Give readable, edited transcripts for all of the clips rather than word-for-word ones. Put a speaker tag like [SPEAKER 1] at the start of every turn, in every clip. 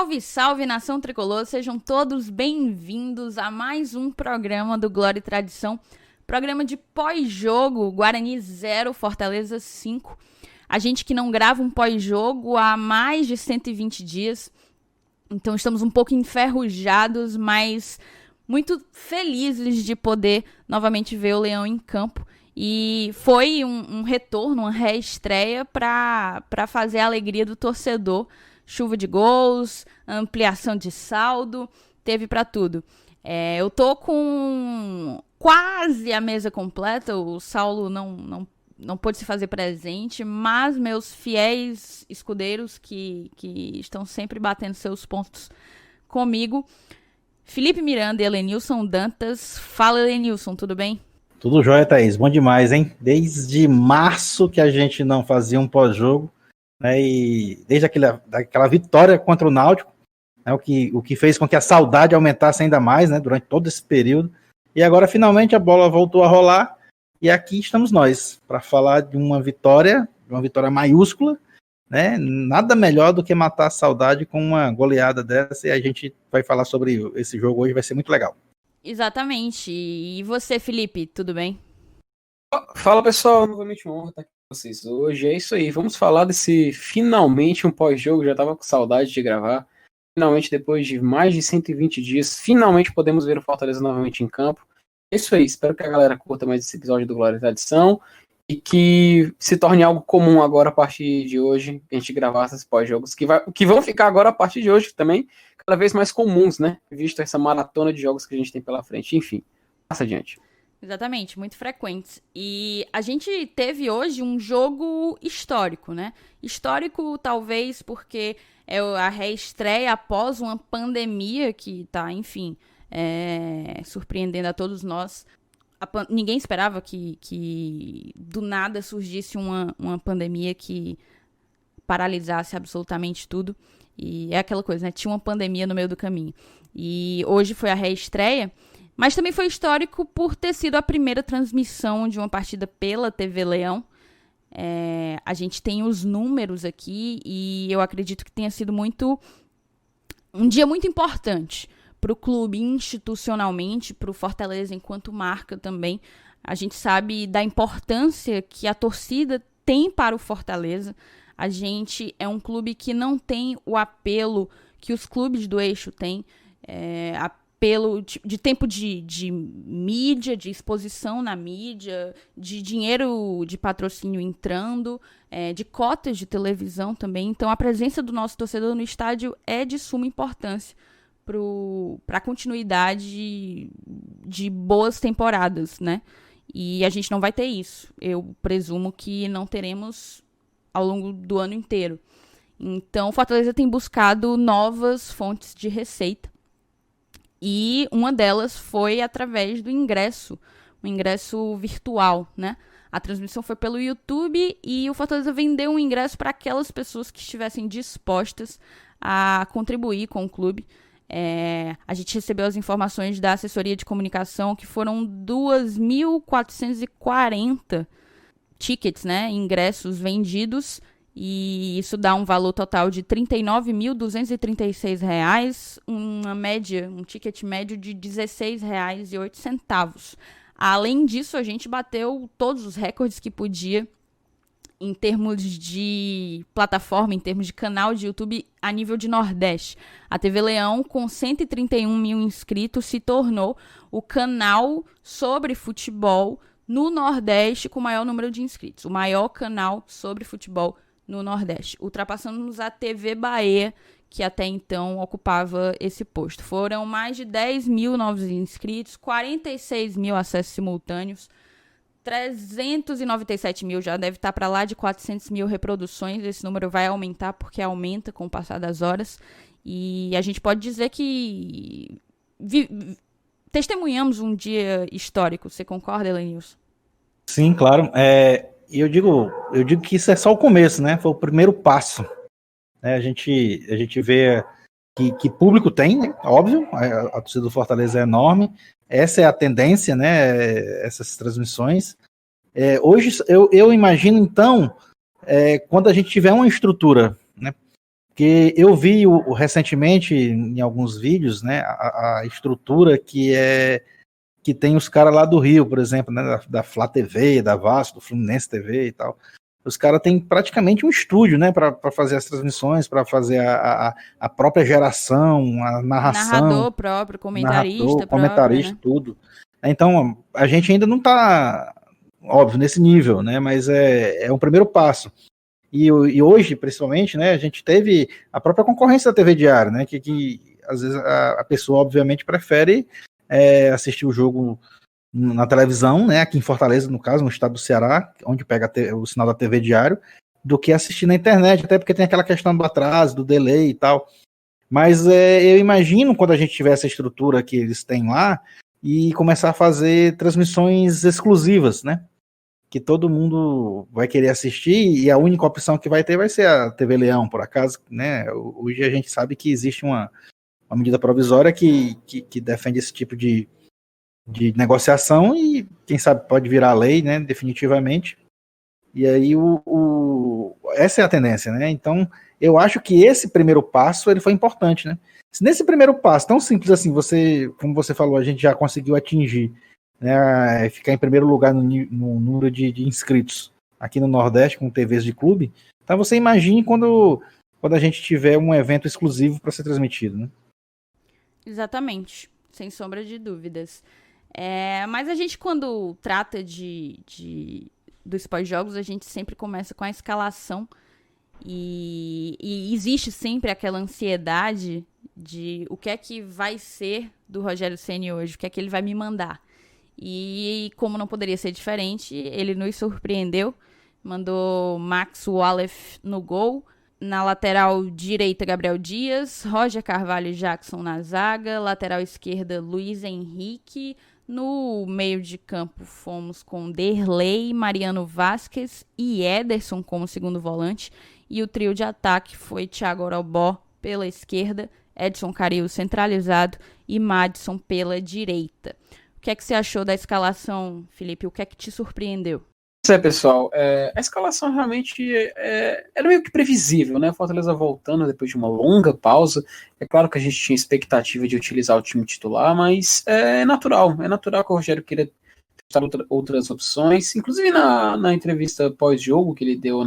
[SPEAKER 1] Salve, salve, nação tricolor, sejam todos bem-vindos a mais um programa do Glória e Tradição, programa de pós-jogo, Guarani 0, Fortaleza 5. A gente que não grava um pós-jogo há mais de 120 dias, então estamos um pouco enferrujados, mas muito felizes de poder novamente ver o Leão em campo. E foi um retorno, uma reestreia para fazer a alegria do torcedor. Chuva de gols, ampliação de saldo, teve para tudo. Eu tô com quase a mesa completa, o Saulo não pôde se fazer presente, mas meus fiéis escudeiros que estão sempre batendo seus pontos comigo, Felipe Miranda e Helenilson Dantas. Fala, Helenilson, tudo bem?
[SPEAKER 2] Tudo jóia, Thaís. Bom demais, hein? Desde março que a gente não fazia um pós-jogo, né? E desde aquela vitória contra o Náutico, né? O que fez com que a saudade aumentasse ainda mais, né? Durante todo esse período. E agora, finalmente, a bola voltou a rolar. E aqui estamos nós, para falar de uma vitória maiúscula, né? Nada melhor do que matar a saudade com uma goleada dessa. E a gente vai falar sobre esse jogo hoje, vai ser muito legal.
[SPEAKER 1] Exatamente. E você, Felipe, tudo bem?
[SPEAKER 3] Fala, pessoal, novamente uma honra estar aqui com vocês hoje. É isso aí, vamos falar desse finalmente um pós-jogo. Já estava com saudade de gravar. Finalmente, depois de mais de 120 dias, finalmente podemos ver o Fortaleza novamente em campo. É isso aí, espero que a galera curta mais esse episódio do Glória e Tradição e que se torne algo comum agora a partir de hoje, a gente gravar esses pós-jogos que vão ficar agora a partir de hoje também cada vez mais comuns, né? Visto essa maratona de jogos que a gente tem pela frente. Enfim, passa adiante.
[SPEAKER 1] Exatamente, muito frequentes. E a gente teve hoje um jogo histórico, né? Histórico talvez porque é a reestreia após uma pandemia que tá, enfim, surpreendendo a todos nós. Ninguém esperava que do nada surgisse uma pandemia que paralisasse absolutamente tudo. E é aquela coisa, né? Tinha uma pandemia no meio do caminho. E hoje foi a reestreia, mas também foi histórico por ter sido a primeira transmissão de uma partida pela TV Leão. A gente tem os números aqui e eu acredito que tenha sido um dia muito importante para o clube institucionalmente, para o Fortaleza enquanto marca também. A gente sabe da importância que a torcida tem para o Fortaleza. A gente é um clube que não tem o apelo que os clubes do eixo têm, apelo de tempo de mídia, de exposição na mídia, de dinheiro de patrocínio entrando, de cotas de televisão também. Então, a presença do nosso torcedor no estádio é de suma importância para a continuidade de boas temporadas, né? E a gente não vai ter isso. Eu presumo que não teremos ao longo do ano inteiro. Então, o Fortaleza tem buscado novas fontes de receita. E uma delas foi através do ingresso, o ingresso virtual, né? A transmissão foi pelo YouTube e o Fortaleza vendeu um ingresso para aquelas pessoas que estivessem dispostas a contribuir com o clube. A gente recebeu as informações da assessoria de comunicação que foram 2.440 tickets, né, ingressos vendidos, e isso dá um valor total de R$ 39.236, uma média, um ticket médio de R$ 16,08. Além disso, a gente bateu todos os recordes que podia em termos de plataforma, em termos de canal de YouTube a nível de Nordeste. A TV Leão, com 131 mil inscritos, se tornou o canal sobre futebol no Nordeste com o maior número de inscritos. O maior canal sobre futebol no Nordeste. Ultrapassamos a TV Bahia, que até então ocupava esse posto. Foram mais de 10 mil novos inscritos, 46 mil acessos simultâneos, 397 mil, já deve estar para lá de 400 mil reproduções. Esse número vai aumentar porque aumenta com o passar das horas. E a gente pode dizer que testemunhamos um dia histórico. Você concorda, Helenilson?
[SPEAKER 2] Sim, claro. Eu digo que isso é só o começo, né? Foi o primeiro passo. A gente vê que público tem, né? Óbvio, a torcida do Fortaleza é enorme. Essa é a tendência, né? Essas transmissões. Hoje, eu imagino, então, quando a gente tiver uma estrutura, né? Porque eu vi recentemente em alguns vídeos, né, a estrutura que tem os caras lá do Rio, por exemplo, né, da Flá TV, da Vasco, do Fluminense TV e tal. Os caras têm praticamente um estúdio, né, para fazer as transmissões, para fazer a própria geração, a narração,
[SPEAKER 1] Narrador próprio, comentarista próprio,
[SPEAKER 2] comentarista,
[SPEAKER 1] né?
[SPEAKER 2] tudo. Então, a gente ainda não está, óbvio, nesse nível, né, mas é um primeiro passo. E hoje, principalmente, né, a gente teve a própria concorrência da TV Diário, né, que às vezes a pessoa, obviamente, prefere assistir o jogo na televisão, né, aqui em Fortaleza, no caso, no estado do Ceará, onde pega o sinal da TV Diário, do que assistir na internet, até porque tem aquela questão do atraso, do delay e tal. Mas eu imagino quando a gente tiver essa estrutura que eles têm lá e começar a fazer transmissões exclusivas, né, que todo mundo vai querer assistir e a única opção que vai ter vai ser a TV Leão, por acaso, né? Hoje a gente sabe que existe uma medida provisória que defende esse tipo de negociação e quem sabe pode virar lei, né? Definitivamente. E aí essa é a tendência, né? Então eu acho que esse primeiro passo ele foi importante, né? Se nesse primeiro passo, tão simples assim, como você falou, a gente já conseguiu atingir, né, ficar em primeiro lugar no número de inscritos aqui no Nordeste com TVs de clube. Então você imagine quando a gente tiver um evento exclusivo para ser transmitido, né?
[SPEAKER 1] Exatamente, sem sombra de dúvidas. Mas a gente, quando trata dos pós-jogos, a gente sempre começa com a escalação e existe sempre aquela ansiedade de o que é que vai ser do Rogério Ceni hoje, o que é que ele vai me mandar. E como não poderia ser diferente, ele nos surpreendeu, mandou Max Wallace no gol, na lateral direita Gabriel Dias, Roger Carvalho e Jackson na zaga, lateral esquerda Luiz Henrique, no meio de campo fomos com Derlei, Mariano Vasquez e Ederson como segundo volante, e o trio de ataque foi Thiago Orobó pela esquerda, Edson Caril centralizado e Madison pela direita. O que é que você achou da escalação, Felipe? O que é que te surpreendeu?
[SPEAKER 3] Pessoal, a escalação realmente era meio que previsível, né? Fortaleza voltando depois de uma longa pausa. É claro que a gente tinha expectativa de utilizar o time titular, mas é natural que o Rogério queira testar outras opções. Inclusive na entrevista pós-jogo que ele deu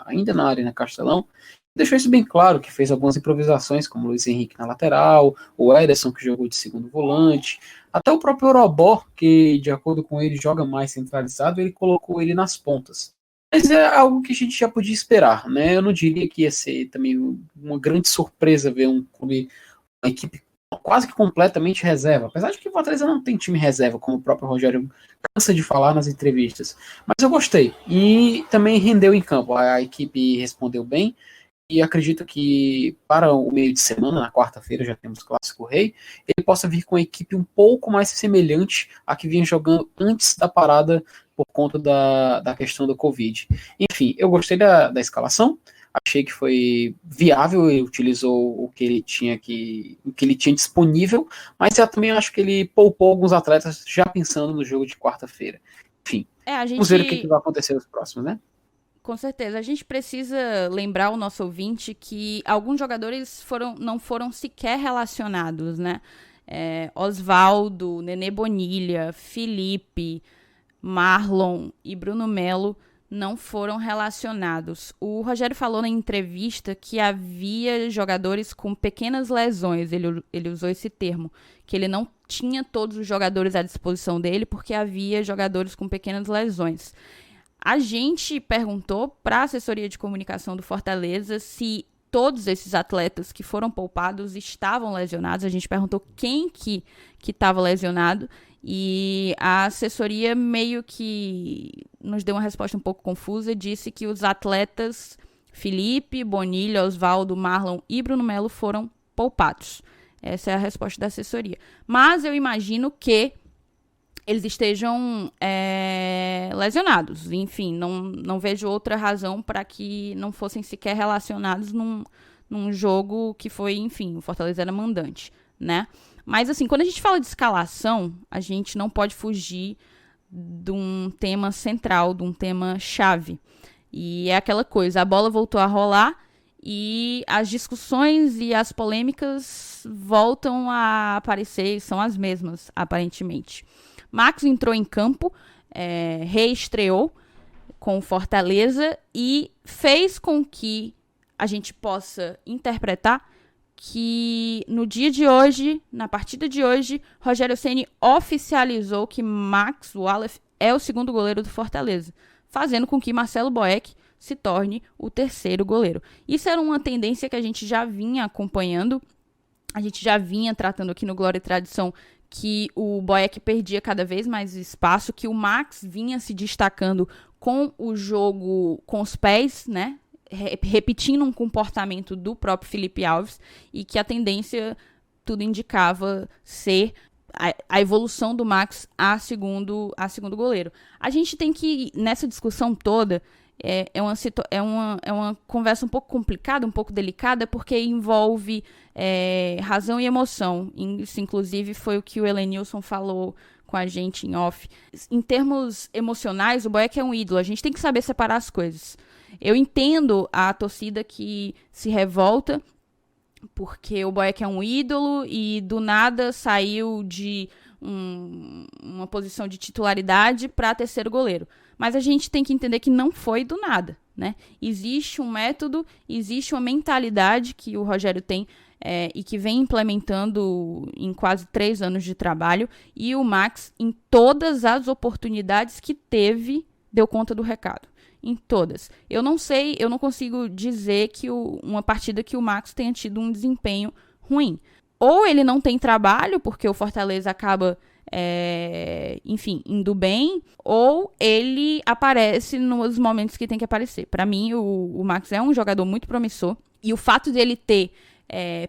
[SPEAKER 3] ainda na Arena Castelão, deixou isso bem claro, que fez algumas improvisações, como o Luiz Henrique na lateral, o Ederson que jogou de segundo volante, até o próprio Orobó, que de acordo com ele joga mais centralizado, ele colocou ele nas pontas. Mas é algo que a gente já podia esperar, né? Eu não diria que ia ser também uma grande surpresa ver um clube, uma equipe quase que completamente reserva, apesar de que o Fortaleza não tem time reserva, como o próprio Rogério cansa de falar nas entrevistas. Mas eu gostei, e também rendeu em campo, a equipe respondeu bem, e acredito que para o meio de semana, na quarta-feira, já temos Clássico Rei, ele possa vir com uma equipe um pouco mais semelhante à que vinha jogando antes da parada por conta da questão do Covid. Enfim, eu gostei da escalação, achei que foi viável, ele utilizou o que ele tinha disponível, mas eu também acho que ele poupou alguns atletas já pensando no jogo de quarta-feira. Enfim, vamos ver o que vai acontecer nos próximos, né?
[SPEAKER 1] Com certeza. A gente precisa lembrar o nosso ouvinte que alguns jogadores não foram sequer relacionados, né? Osvaldo, Nenê Bonilha, Felipe, Marlon e Bruno Melo não foram relacionados. O Rogério falou na entrevista que havia jogadores com pequenas lesões, ele usou esse termo, que ele não tinha todos os jogadores à disposição dele porque havia jogadores com pequenas lesões. A gente perguntou para a assessoria de comunicação do Fortaleza se todos esses atletas que foram poupados estavam lesionados. A gente perguntou quem que estava lesionado e a assessoria meio que nos deu uma resposta um pouco confusa. Disse que os atletas Felipe, Bonilha, Osvaldo, Marlon e Bruno Melo foram poupados. Essa é a resposta da assessoria. Mas eu imagino que eles estejam lesionados. Enfim, não vejo outra razão para que não fossem sequer relacionados num jogo que foi, enfim, o Fortaleza era mandante, né? Mas, assim, quando a gente fala de escalação, a gente não pode fugir de um tema central, de um tema chave. E é aquela coisa, a bola voltou a rolar e as discussões e as polêmicas voltam a aparecer, são as mesmas, aparentemente. Max entrou em campo, reestreou com o Fortaleza e fez com que a gente possa interpretar que no dia de hoje, na partida de hoje, Rogério Ceni oficializou que Max Wallace é o segundo goleiro do Fortaleza, fazendo com que Marcelo Boeck se torne o terceiro goleiro. Isso era uma tendência que a gente já vinha acompanhando, a gente já vinha tratando aqui no Glória e Tradição, que o Boeck perdia cada vez mais espaço, que o Max vinha se destacando com o jogo com os pés, né? Repetindo um comportamento do próprio Felipe Alves, e que a tendência, tudo indicava, ser a evolução do Max a segundo goleiro. A gente tem que, nessa discussão toda, é uma conversa um pouco complicada, um pouco delicada, porque envolve razão e emoção. Isso, inclusive, foi o que o Elenilson falou com a gente em off. Em termos emocionais, o Boeck é um ídolo. A gente tem que saber separar as coisas. Eu entendo a torcida que se revolta porque o Boeck é um ídolo e do nada saiu de uma posição de titularidade para terceiro goleiro. Mas a gente tem que entender que não foi do nada, né? Existe um método, existe uma mentalidade que o Rogério tem e que vem implementando em quase 3 anos de trabalho, e o Max, em todas as oportunidades que teve, deu conta do recado. Em todas. Eu não sei, eu não consigo dizer que uma partida que o Max tenha tido um desempenho ruim. Ou ele não tem trabalho, porque o Fortaleza acaba, enfim, indo bem, ou ele aparece nos momentos que tem que aparecer. Para mim, o Max é um jogador muito promissor, e o fato dele ter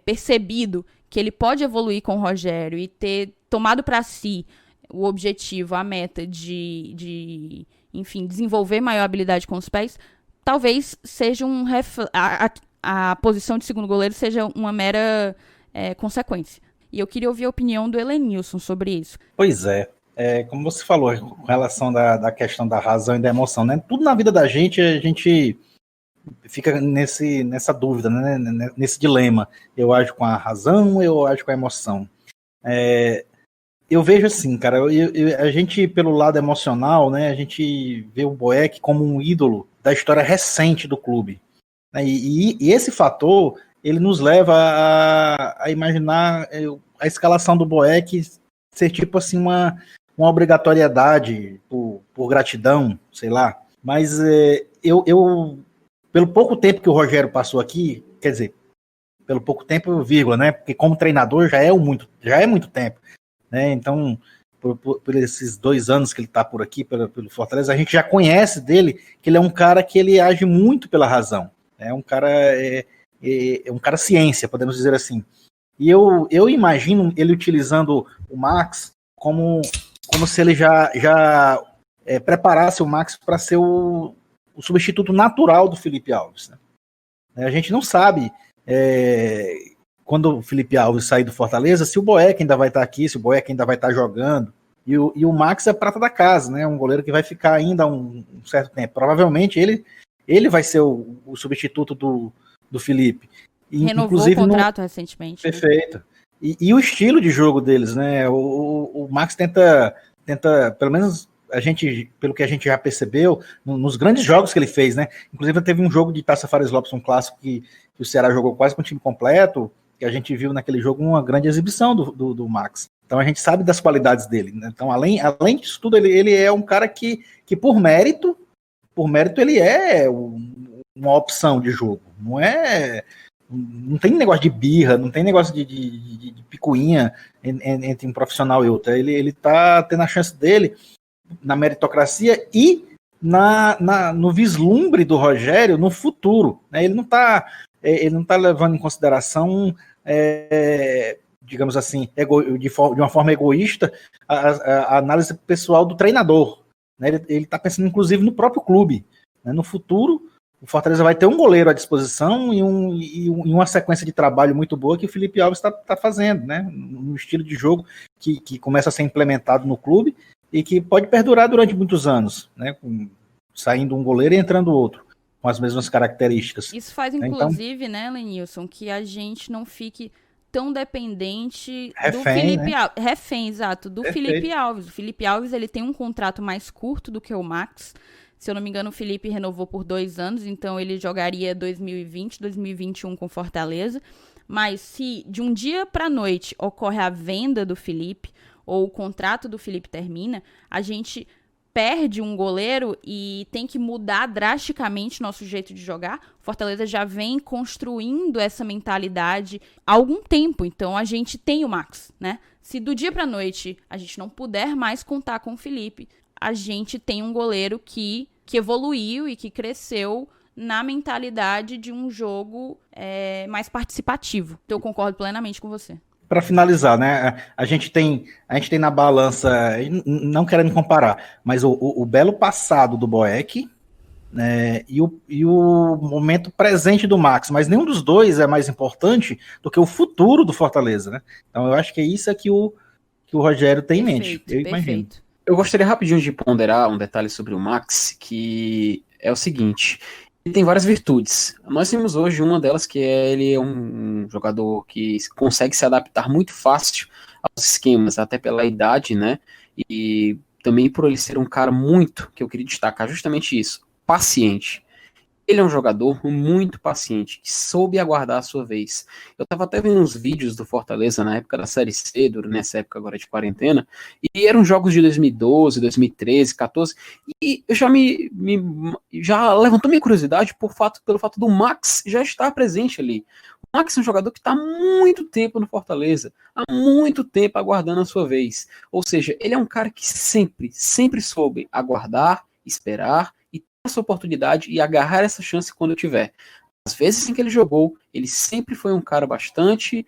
[SPEAKER 1] percebido que ele pode evoluir com o Rogério e ter tomado para si o objetivo, a meta de enfim, desenvolver maior habilidade com os pés, talvez seja a posição de segundo goleiro seja uma mera consequência. E eu queria ouvir a opinião do Elenilson sobre isso.
[SPEAKER 2] Pois como você falou, com relação da questão da razão e da emoção, né? Tudo na vida da gente, a gente fica nessa dúvida, né? Nesse dilema. Eu ajo com a razão, eu ajo com a emoção. Eu vejo assim, cara, a gente, pelo lado emocional, né, a gente vê o Boeck como um ídolo da história recente do clube. Né, e esse fator, ele nos leva a imaginar a escalação do Boeck ser tipo assim uma obrigatoriedade por gratidão, sei lá. Mas pelo pouco tempo que o Rogério passou aqui, quer dizer, pelo pouco tempo, vírgula, né, porque como treinador já é muito tempo. Né, então, por esses 2 anos que ele está por aqui, pelo Fortaleza, a gente já conhece dele que ele é um cara que ele age muito pela razão. É um cara, um cara ciência, podemos dizer assim. E eu imagino ele utilizando o Max como se ele já preparasse o Max para ser o substituto natural do Felipe Alves. Né? A gente não sabe... quando o Felipe Alves sair do Fortaleza, se o Boeck ainda vai estar aqui, se o Boeck ainda vai estar jogando, e o Max é prata da casa, né? Um goleiro que vai ficar ainda um certo tempo. Provavelmente ele vai ser o substituto do Felipe.
[SPEAKER 1] Renovou o contrato recentemente.
[SPEAKER 2] Perfeito. Né? E o estilo de jogo deles, né? O Max tenta, pelo menos pelo que a gente já percebeu, nos grandes jogos que ele fez, né? Inclusive teve um jogo de Taça Fares Lopes, um clássico que o Ceará jogou quase com o time completo, que a gente viu naquele jogo uma grande exibição do Max. Então a gente sabe das qualidades dele. Né? Então, além disso tudo, ele é um cara que por mérito ele é uma opção de jogo. Não tem negócio de birra, não tem negócio de picuinha entre um profissional e outro. Ele tá tendo a chance dele na meritocracia e no vislumbre do Rogério no futuro. Né? Ele não tá levando em consideração, digamos assim, de uma forma egoísta, a análise pessoal do treinador. Né? Ele está pensando, inclusive, no próprio clube. Né? No futuro, o Fortaleza vai ter um goleiro à disposição e uma sequência de trabalho muito boa que o Felipe Alves está fazendo, né? No estilo de jogo que começa a ser implementado no clube e que pode perdurar durante muitos anos, né? Saindo um goleiro e entrando outro. com as mesmas características.
[SPEAKER 1] Isso faz,
[SPEAKER 2] Então,
[SPEAKER 1] inclusive, né, Lenilson, que a gente não fique tão dependente do
[SPEAKER 2] refém,
[SPEAKER 1] Felipe
[SPEAKER 2] né?
[SPEAKER 1] Alves. Refém, exato, do Felipe
[SPEAKER 2] Perfeito.
[SPEAKER 1] Alves. O Felipe Alves, ele tem um contrato mais curto do que o Max. Se eu não me engano, o Felipe renovou por 2 anos, então ele jogaria 2020, 2021 com Fortaleza. Mas se de um dia para noite ocorre a venda do Felipe, ou o contrato do Felipe termina, a gente perde um goleiro e tem que mudar drasticamente nosso jeito de jogar. O Fortaleza já vem construindo essa mentalidade há algum tempo, então a gente tem o Max, né? Se do dia pra noite a gente não puder mais contar com o Felipe, a gente tem um goleiro que evoluiu e que cresceu na mentalidade de um jogo mais participativo. Então eu concordo plenamente com você.
[SPEAKER 2] Para finalizar, né? A gente tem na balança, não querendo comparar, mas o belo passado do Boeck, né, e o momento presente do Max, mas nenhum dos dois é mais importante do que o futuro do Fortaleza, né? Então eu acho que é isso que o Rogério tem em mente, eu imagino.
[SPEAKER 3] Eu gostaria rapidinho de ponderar um detalhe sobre o Max, que é o seguinte: ele tem várias virtudes. Nós temos hoje uma delas, que ele é um jogador que consegue se adaptar muito fácil aos esquemas, até pela idade, né? E também por ele ser um cara muito, que eu queria destacar justamente isso, paciente. Ele é um jogador muito paciente, que soube aguardar a sua vez. Eu estava até vendo uns vídeos do Fortaleza na época da Série C, nessa época agora de quarentena, e eram jogos de 2012, 2013, 14, e eu já levantou minha curiosidade pelo fato do Max já estar presente ali. O Max é um jogador que está há muito tempo no Fortaleza, há muito tempo aguardando a sua vez. Ou seja, ele é um cara que sempre soube aguardar, esperar, essa oportunidade e agarrar essa chance quando eu tiver. Às vezes em que ele jogou, ele sempre foi um cara bastante,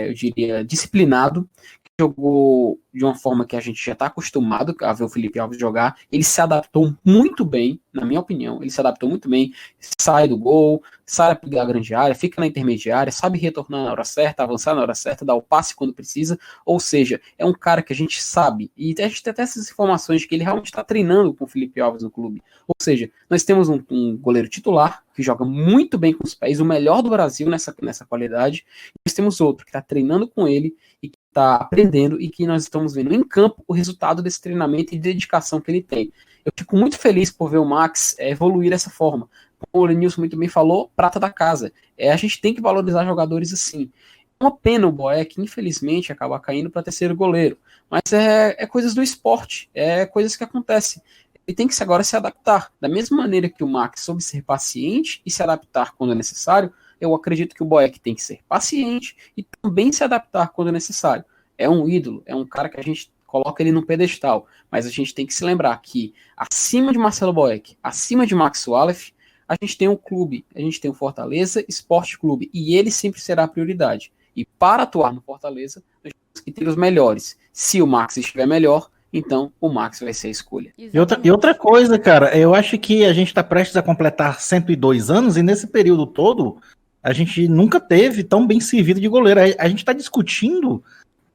[SPEAKER 3] eu diria, disciplinado, que jogou de uma forma que a gente já está acostumado a ver o Felipe Alves jogar. Ele se adaptou muito bem, na minha opinião, ele se adaptou muito bem, sai do gol, sai da grande área, fica na intermediária, sabe retornar na hora certa, avançar na hora certa, dar o passe quando precisa, ou seja, é um cara que a gente sabe, e a gente tem até essas informações de que ele realmente está treinando com o Felipe Alves no clube. Ou seja, nós temos um goleiro titular que joga muito bem com os pés, o melhor do Brasil nessa qualidade, e nós temos outro que está treinando com ele e que está aprendendo, e que nós estamos vendo em campo o resultado desse treinamento e dedicação que ele tem. Eu fico muito feliz por ver o Max evoluir dessa forma. Como o Lenilson muito bem falou, prata da casa. A gente tem que valorizar jogadores assim. É uma pena o Boeck, infelizmente, acabar caindo para terceiro goleiro. Mas é coisas do esporte, é coisas que acontecem. Ele tem que agora se adaptar. Da mesma maneira que o Max soube ser paciente e se adaptar quando é necessário, eu acredito que o Boeck tem que ser paciente e também se adaptar quando é necessário. É um ídolo, é um cara que a gente coloca ele no pedestal, mas a gente tem que se lembrar que acima de Marcelo Boeck, acima de Max Wallace, a gente tem um clube, a gente tem o Fortaleza Esporte Clube, e ele sempre será a prioridade. E para atuar no Fortaleza, nós temos que ter os melhores. Se o Max estiver melhor, então o Max vai ser a escolha.
[SPEAKER 2] E outra coisa, cara, eu acho que a gente está prestes a completar 102 anos, e nesse período todo, a gente nunca teve tão bem servido de goleiro. A gente está discutindo.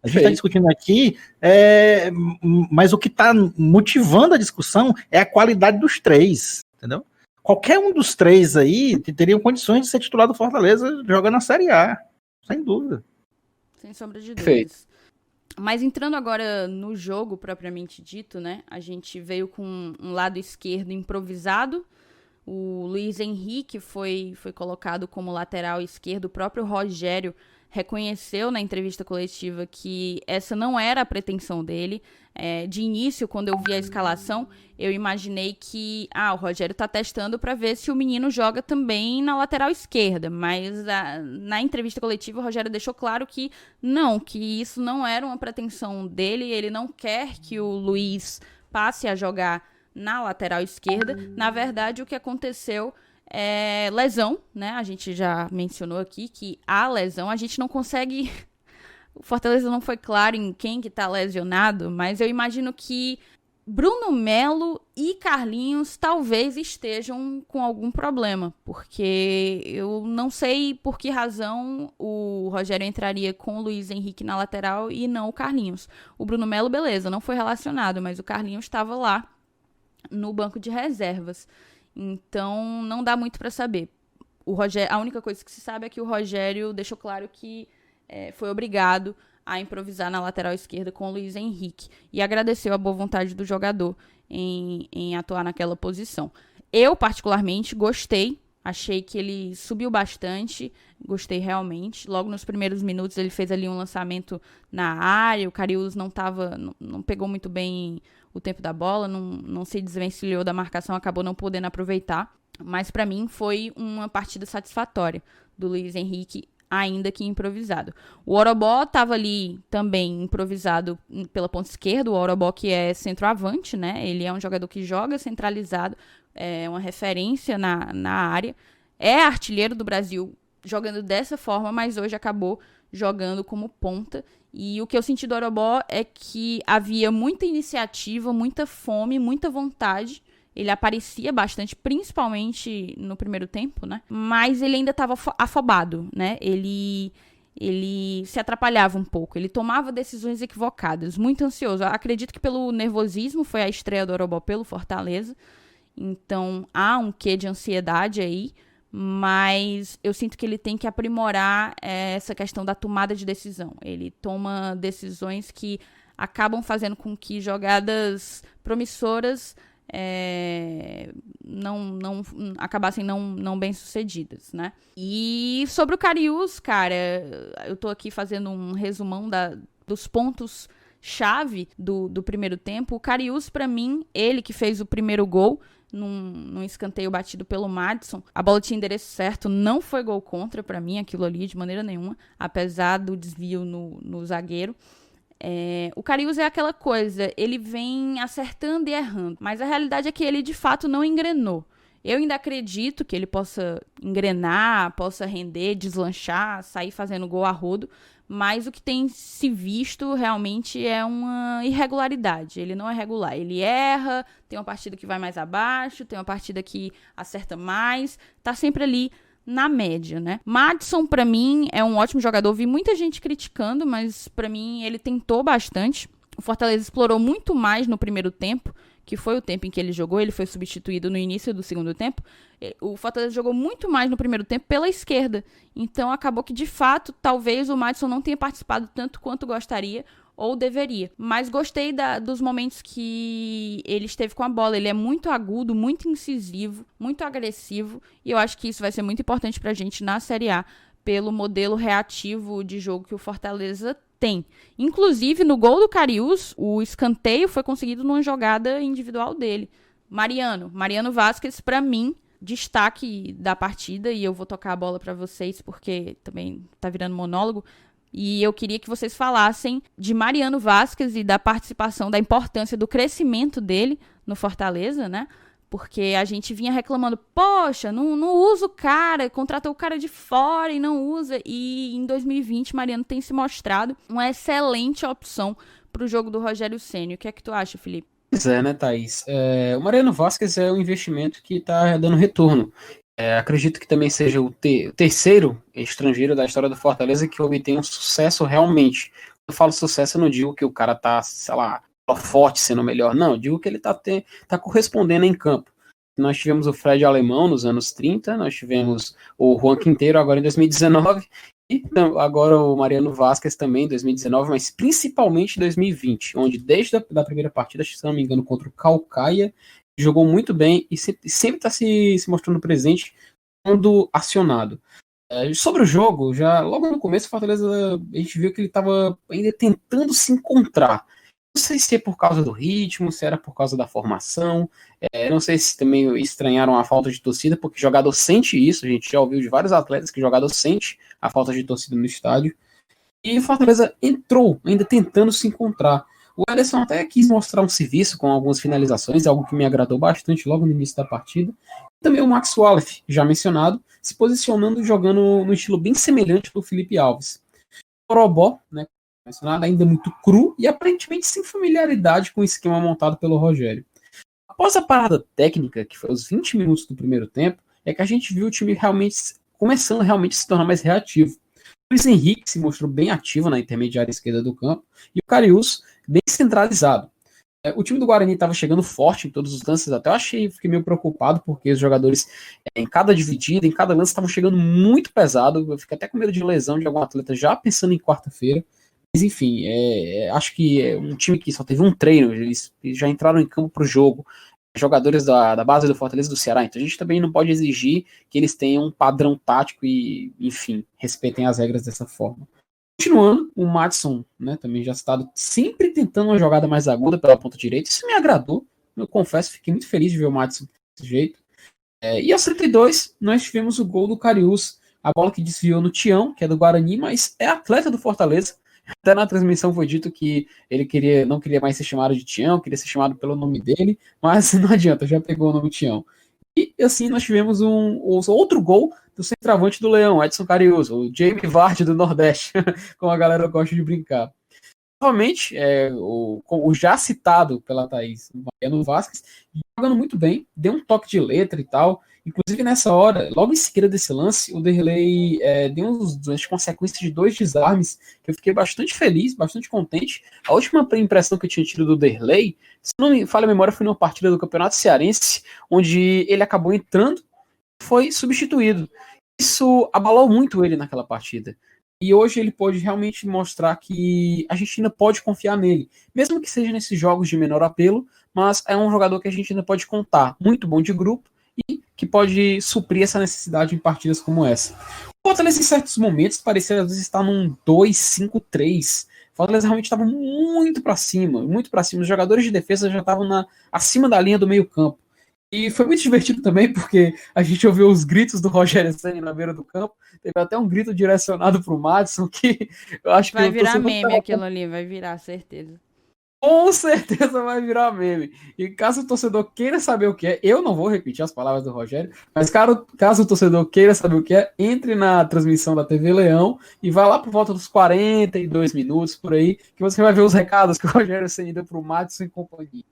[SPEAKER 2] A gente está discutindo aqui, mas o que está motivando a discussão é a qualidade dos três, entendeu? Qualquer um dos três aí teria condições de ser titular do Fortaleza jogando na Série A, sem dúvida.
[SPEAKER 1] Sem sombra de dúvidas. Mas entrando agora no jogo propriamente dito, né? A gente veio com um lado esquerdo improvisado. O Luiz Henrique foi colocado como lateral esquerdo. O próprio Rogério reconheceu na entrevista coletiva que essa não era a pretensão dele. De início, quando eu vi a escalação, eu imaginei que o Rogério tá testando para ver se o menino joga também na lateral esquerda, mas na entrevista coletiva o Rogério deixou claro que não, que isso não era uma pretensão dele, ele não quer que o Luiz passe a jogar na lateral esquerda. Na verdade, o que aconteceu é lesão, né? A gente já mencionou aqui que a lesão, a gente não consegue... O Fortaleza não foi claro em quem que tá lesionado, mas eu imagino que Bruno Melo e Carlinhos talvez estejam com algum problema, porque eu não sei por que razão o Rogério entraria com o Luiz Henrique na lateral e não o Carlinhos. O Bruno Melo, beleza, não foi relacionado, mas o Carlinhos estava lá no banco de reservas. Então, não dá muito para saber. A única coisa que se sabe é que o Rogério deixou claro que foi obrigado a improvisar na lateral esquerda com o Luiz Henrique. E agradeceu a boa vontade do jogador em atuar naquela posição. Eu, particularmente, gostei. Achei que ele subiu bastante. Gostei realmente. Logo nos primeiros minutos ele fez ali um lançamento na área. O Karius não pegou muito bem o tempo da bola. Não se desvencilhou da marcação. Acabou não podendo aproveitar. Mas para mim foi uma partida satisfatória do Luiz Henrique, ainda que improvisado. O Orobó estava ali também improvisado pela ponta esquerda. O Orobó que é centroavante, né? Ele é um jogador que joga centralizado, é uma referência na área. É artilheiro do Brasil jogando dessa forma, mas hoje acabou jogando como ponta. E o que eu senti do Orobó é que havia muita iniciativa, muita fome, muita vontade. Ele aparecia bastante, principalmente no primeiro tempo, né? Mas ele ainda estava afobado, né? Ele se atrapalhava um pouco. Ele tomava decisões equivocadas, muito ansioso. Eu acredito que pelo nervosismo, foi a estreia do Orobó pelo Fortaleza. Então, há um quê de ansiedade aí. Mas eu sinto que ele tem que aprimorar essa questão da tomada de decisão. Ele toma decisões que acabam fazendo com que jogadas promissoras acabassem não bem sucedidas, né? E sobre o Karius, cara, eu tô aqui fazendo um resumão dos pontos chave do primeiro tempo. O Karius, pra mim, ele que fez o primeiro gol num escanteio batido pelo Madison, a bola tinha endereço certo, não foi gol contra pra mim aquilo ali de maneira nenhuma, apesar do desvio no zagueiro. O Karius é aquela coisa, ele vem acertando e errando, mas a realidade é que ele de fato não engrenou. Eu ainda acredito que ele possa engrenar, possa render, deslanchar, sair fazendo gol a rodo, mas o que tem se visto realmente é uma irregularidade. Ele não é regular, ele erra, tem uma partida que vai mais abaixo, tem uma partida que acerta mais, tá sempre ali na média, né? Madison, pra mim, é um ótimo jogador. Vi muita gente criticando, mas pra mim ele tentou bastante. O Fortaleza explorou muito mais no primeiro tempo, que foi o tempo em que ele jogou. Ele foi substituído no início do segundo tempo. O Fortaleza jogou muito mais no primeiro tempo pela esquerda. Então acabou que, de fato, talvez o Madison não tenha participado tanto quanto gostaria ou deveria. Mas gostei dos momentos que ele esteve com a bola. Ele é muito agudo, muito incisivo, muito agressivo. E eu acho que isso vai ser muito importante pra gente na Série A, pelo modelo reativo de jogo que o Fortaleza tem. Inclusive, no gol do Karius, o escanteio foi conseguido numa jogada individual dele. Mariano Vasquez, pra mim, destaque da partida. E eu vou tocar a bola pra vocês, porque também tá virando monólogo. E eu queria que vocês falassem de Mariano Vasquez e da participação, da importância do crescimento dele no Fortaleza, né? Porque a gente vinha reclamando, poxa, não usa o cara, contratou o cara de fora e não usa. E em 2020, Mariano tem se mostrado uma excelente opção para o jogo do Rogério Ceni. O que é que tu acha, Felipe?
[SPEAKER 3] Pois é, né, Thaís? O Mariano Vasquez é um investimento que está dando retorno. Acredito que também seja o terceiro estrangeiro da história do Fortaleza que obtém um sucesso realmente. Quando eu falo sucesso, eu não digo que o cara tá, sei lá, forte sendo melhor. Não, eu digo que ele tá correspondendo em campo. Nós tivemos o Fred Alemão nos anos 30, nós tivemos o Juan Quinteiro agora em 2019, e agora o Mariano Vasquez também em 2019, mas principalmente em 2020, onde desde a primeira partida, se não me engano, contra o Caucaia, jogou muito bem e sempre está se mostrando presente quando acionado. Sobre o jogo, já logo no começo, o Fortaleza, a gente viu que ele estava ainda tentando se encontrar. Não sei se é por causa do ritmo, se era por causa da formação, não sei se também estranharam a falta de torcida, porque jogador sente isso, a gente já ouviu de vários atletas que jogador sente a falta de torcida no estádio. E o Fortaleza entrou, ainda tentando se encontrar. O Ederson até quis mostrar um serviço com algumas finalizações, algo que me agradou bastante logo no início da partida. Também o Max Wallace, já mencionado, se posicionando e jogando no estilo bem semelhante do Felipe Alves. O Orobó, né, mencionado, ainda muito cru e aparentemente sem familiaridade com o esquema montado pelo Rogério. Após a parada técnica, que foi os 20 minutos do primeiro tempo, é que a gente viu o time começando a se tornar mais reativo. O Luiz Henrique se mostrou bem ativo na intermediária esquerda do campo e o Karius bem centralizado. O time do Guarani estava chegando forte em todos os lances, até fiquei meio preocupado, porque os jogadores, em cada dividida, em cada lance, estavam chegando muito pesado. Eu fiquei até com medo de lesão de algum atleta, já pensando em quarta-feira. Mas enfim, acho que é um time que só teve um treino, eles já entraram em campo para o jogo. Jogadores da base do Fortaleza e do Ceará, então a gente também não pode exigir que eles tenham um padrão tático e, enfim, respeitem as regras dessa forma. Continuando, o Madison, né, também já citado, sempre tentando uma jogada mais aguda pela ponta direita. Isso me agradou, eu confesso, fiquei muito feliz de ver o Madison desse jeito. E aos 32, nós tivemos o gol do Cariús, a bola que desviou no Tião, que é do Guarani, mas é atleta do Fortaleza. Até na transmissão foi dito que ele não queria mais ser chamado de Tião, queria ser chamado pelo nome dele, mas não adianta, já pegou o nome Tião. E assim nós tivemos outro gol do centroavante do Leão, Edson Cariús, o Jamie Vardy do Nordeste, como a galera gosta de brincar. Novamente, o já citado pela Thaís, o Mariano Vasquez, jogando muito bem, deu um toque de letra e tal. Inclusive nessa hora, logo em seguida desse lance, o Derlei deu umas consequências de 2 desarmes, que eu fiquei bastante feliz, bastante contente. A última impressão que eu tinha tido do Derlei, se não me falha a memória, foi numa partida do Campeonato Cearense, onde ele acabou entrando e foi substituído. Isso abalou muito ele naquela partida. E hoje ele pode realmente mostrar que a gente ainda pode confiar nele, mesmo que seja nesses jogos de menor apelo, mas é um jogador que a gente ainda pode contar, muito bom de grupo e que pode suprir essa necessidade em partidas como essa. O Fortaleza em certos momentos parecia às vezes estar num 2-5-3. O Fortaleza realmente estava muito para cima, muito para cima. Os jogadores de defesa já estavam acima da linha do meio campo. E foi muito divertido também, porque a gente ouviu os gritos do Rogério Ceni na beira do campo. Teve até um grito direcionado pro Madison, que eu acho que
[SPEAKER 1] vai virar meme aquilo ali, vai virar, certeza.
[SPEAKER 3] Com certeza vai virar meme. E caso o torcedor queira saber o que é, eu não vou repetir as palavras do Rogério, mas caso o torcedor queira saber o que é, entre na transmissão da TV Leão e vá lá por volta dos 42 minutos, por aí, que você vai ver os recados que o Rogério Ceni deu pro Madison e companhia.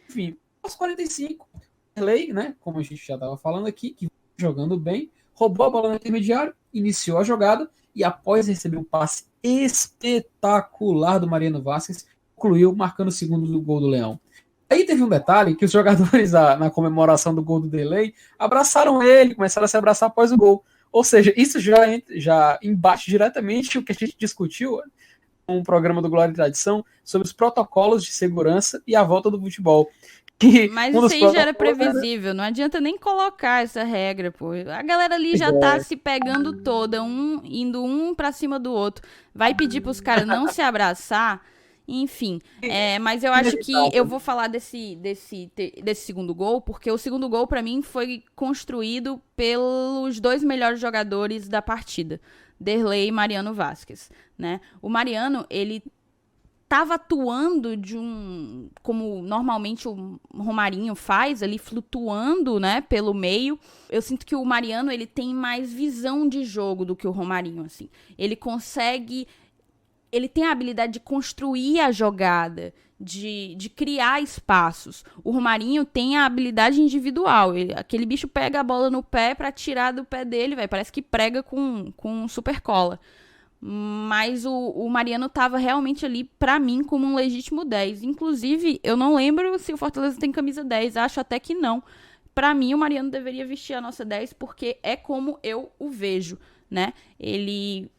[SPEAKER 3] Enfim, aos 45... Derlei, né, como a gente já estava falando aqui, que jogando bem, roubou a bola no intermediário, iniciou a jogada e após receber um passe espetacular do Mariano Vasquez, concluiu marcando o segundo gol do Leão. Aí teve um detalhe que os jogadores na comemoração do gol do Derlei abraçaram ele, começaram a se abraçar após o gol. Ou seja, isso já embate diretamente o que a gente discutiu no programa do Glória e Tradição sobre os protocolos de segurança e a volta do futebol.
[SPEAKER 1] Mas isso aí já era previsível, não adianta nem colocar essa regra, pô. A galera ali já tá se pegando toda, indo um pra cima do outro. Vai pedir pros caras não se abraçar, enfim. Mas eu acho que eu vou falar desse segundo gol, porque o segundo gol pra mim foi construído pelos 2 melhores jogadores da partida, Derlei e Mariano Vasquez, né? O Mariano, ele estava atuando como normalmente o Romarinho faz, ali flutuando, né, pelo meio. Eu sinto que o Mariano, ele tem mais visão de jogo do que o Romarinho, assim. Ele tem a habilidade de construir a jogada, de criar espaços. O Romarinho tem a habilidade individual. Aquele bicho pega a bola no pé pra tirar do pé dele, velho. Parece que prega com super cola. Mas o Mariano tava realmente ali, pra mim, como um legítimo 10. Inclusive, eu não lembro se o Fortaleza tem camisa 10. Acho até que não. Pra mim, o Mariano deveria vestir a nossa 10, porque é como eu o vejo, né? Ele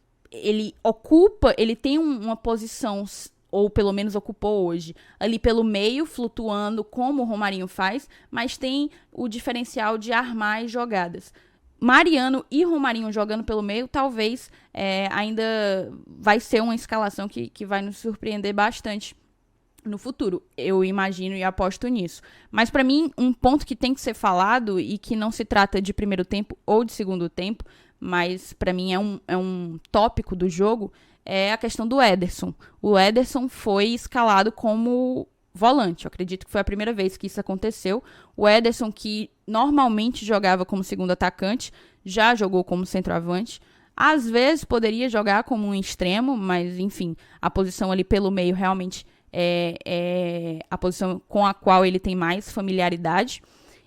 [SPEAKER 1] ocupa, ele tem uma posição, ou pelo menos ocupou hoje, ali pelo meio, flutuando, como o Romarinho faz, mas tem o diferencial de armar as jogadas. Mariano e Romarinho jogando pelo meio, talvez ainda vai ser uma escalação que vai nos surpreender bastante no futuro. Eu imagino e aposto nisso. Mas para mim, um ponto que tem que ser falado e que não se trata de primeiro tempo ou de segundo tempo, mas para mim é um tópico do jogo, é a questão do Ederson. O Ederson foi escalado como volante. Eu acredito que foi a primeira vez que isso aconteceu. O Ederson, que normalmente jogava como segundo atacante, já jogou como centroavante. Às vezes poderia jogar como um extremo, mas enfim, a posição ali pelo meio realmente é a posição com a qual ele tem mais familiaridade.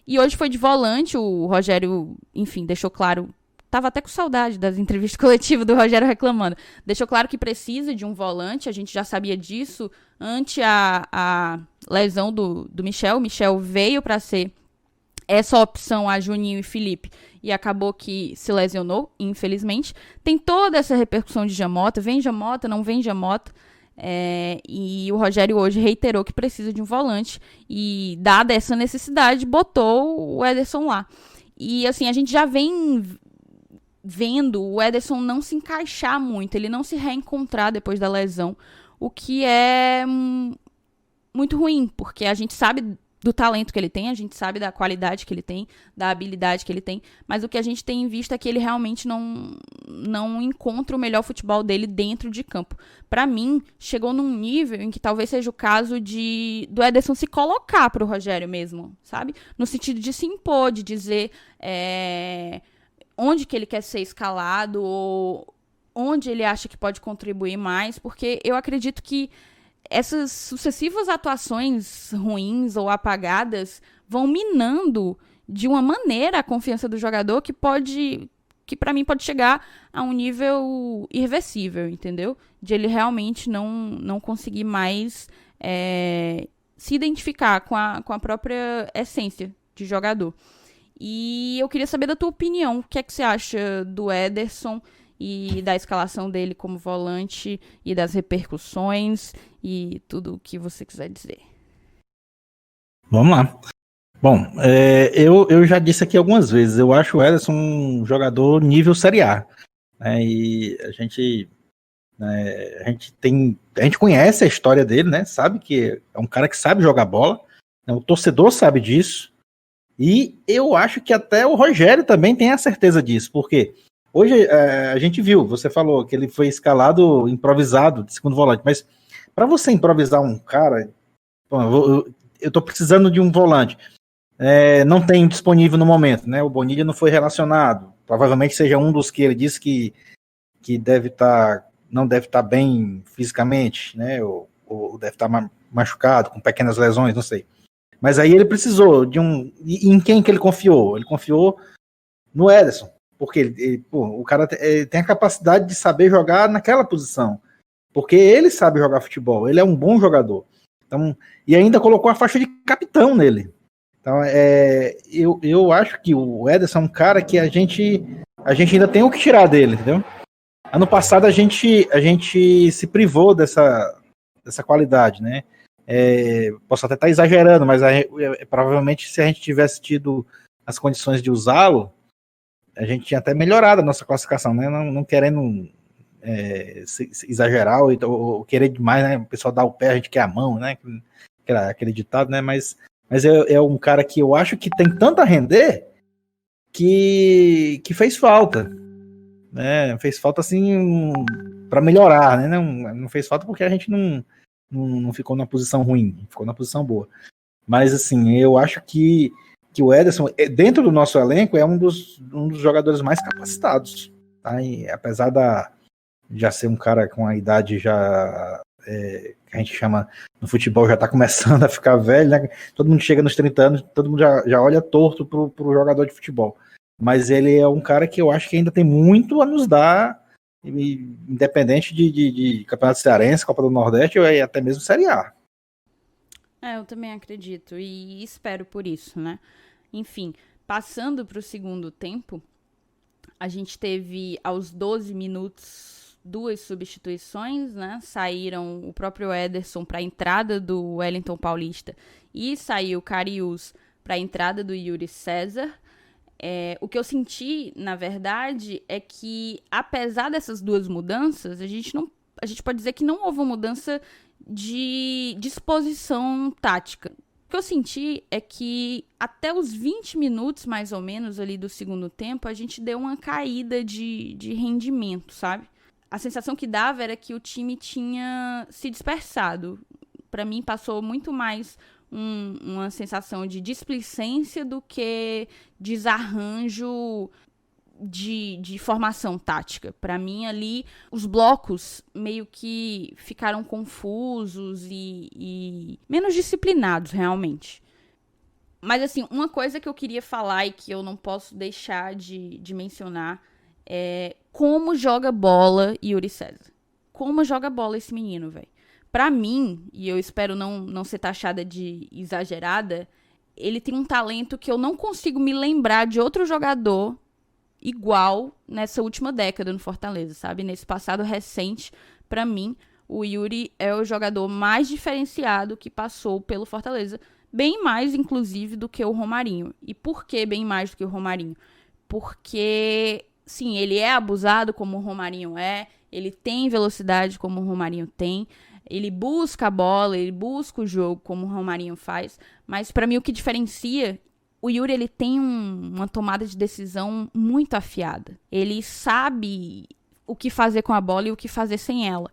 [SPEAKER 1] E hoje foi de volante, o Rogério, enfim, deixou claro, tava até com saudade das entrevistas coletivas do Rogério reclamando. Deixou claro que precisa de um volante, a gente já sabia disso ante a lesão do Michel. O Michel veio para ser essa opção a Juninho e Felipe e acabou que se lesionou, infelizmente. Tem toda essa repercussão de Jamota, vem Jamota, não vem Jamota. E o Rogério hoje reiterou que precisa de um volante e, dada essa necessidade, botou o Ederson lá. E assim, a gente já vem vendo o Ederson não se encaixar muito, ele não se reencontrar depois da lesão, o que é muito ruim, porque a gente sabe do talento que ele tem, a gente sabe da qualidade que ele tem, da habilidade que ele tem, mas o que a gente tem visto é que ele realmente não encontra o melhor futebol dele dentro de campo. Pra mim, chegou num nível em que talvez seja o caso do Ederson se colocar pro Rogério mesmo, sabe? No sentido de se impor, de dizer onde que ele quer ser escalado ou onde ele acha que pode contribuir mais, porque eu acredito que essas sucessivas atuações ruins ou apagadas vão minando de uma maneira a confiança do jogador que para mim pode chegar a um nível irreversível, entendeu? De ele realmente não conseguir mais se identificar com a própria essência de jogador. E eu queria saber da tua opinião, o que é que você acha do Ederson e da escalação dele como volante e das repercussões e tudo o que você quiser dizer.
[SPEAKER 2] Vamos lá. Bom, eu já disse aqui algumas vezes, eu acho o Ederson um jogador nível Série A. Né, e a gente conhece a história dele, né? Sabe que é um cara que sabe jogar bola, né, o torcedor sabe disso, e eu acho que até o Rogério também tem a certeza disso, porque hoje a gente viu, você falou que ele foi escalado improvisado de segundo volante, mas para você improvisar um cara, eu tô precisando de um volante, não tem disponível no momento, né? O Bonilha não foi relacionado, provavelmente seja um dos que ele disse que não deve estar bem fisicamente, né? Ou deve estar machucado, com pequenas lesões, não sei. Mas aí ele precisou de um. E em quem que ele confiou? Ele confiou no Ederson. Porque o cara tem a capacidade de saber jogar naquela posição. Porque ele sabe jogar futebol, ele é um bom jogador. Então, e ainda colocou a faixa de capitão nele. Então, eu acho que o Ederson é um cara que a gente ainda tem o que tirar dele, entendeu? Ano passado a gente se privou dessa qualidade, né? Posso até estar exagerando, mas provavelmente se a gente tivesse tido as condições de usá-lo, a gente tinha até melhorado a nossa classificação, né? Não querendo exagerar ou querer demais, né? O pessoal dá o pé, a gente quer a mão, né? Aquele ditado, né? Mas é um cara que eu acho que tem tanto a render que fez falta, né? Fez falta assim para melhorar, né? Não fez falta porque a gente não ficou numa posição ruim, ficou na posição boa. Mas assim, eu acho que o Ederson, dentro do nosso elenco, é um dos jogadores mais capacitados, tá? E apesar de já ser um cara com a idade já que a gente chama no futebol, já tá começando a ficar velho, né? Todo mundo chega nos 30 anos, todo mundo já olha torto pro jogador de futebol. Mas ele é um cara que eu acho que ainda tem muito a nos dar, independente de Campeonato Cearense, Copa do Nordeste ou até mesmo Série A.
[SPEAKER 1] Eu também acredito e espero por isso, né? Enfim, passando para o segundo tempo, a gente teve aos 12 minutos 2 substituições, né? Saíram o próprio Ederson para a entrada do Wellington Paulista e saiu o Cariús para a entrada do Yuri César. O que eu senti, na verdade, é que apesar dessas duas mudanças, a gente pode dizer que não houve uma mudança de disposição tática. O que eu senti é que até os 20 minutos, mais ou menos, ali do segundo tempo, a gente deu uma caída de rendimento, sabe? A sensação que dava era que o time tinha se dispersado. Para mim, passou muito mais uma sensação de displicência do que desarranjo de formação tática. Para mim, ali, os blocos meio que ficaram confusos e menos disciplinados, realmente. Mas, assim, uma coisa que eu queria falar e que eu não posso deixar de mencionar Como joga bola Yuri César. Como joga bola esse menino, velho. Pra mim, e eu espero não ser taxada de exagerada, ele tem um talento que eu não consigo me lembrar de outro jogador igual nessa última década no Fortaleza, sabe? Nesse passado recente, pra mim, o Yuri é o jogador mais diferenciado que passou pelo Fortaleza. Bem mais, inclusive, do que o Romarinho. E por que bem mais do que o Romarinho? Porque, sim, ele é abusado como o Romarinho é, ele tem velocidade como o Romarinho tem, ele busca a bola, ele busca o jogo como o Romarinho faz, mas pra mim o que diferencia, o Yuri ele tem uma tomada de decisão muito afiada. Ele sabe o que fazer com a bola e o que fazer sem ela.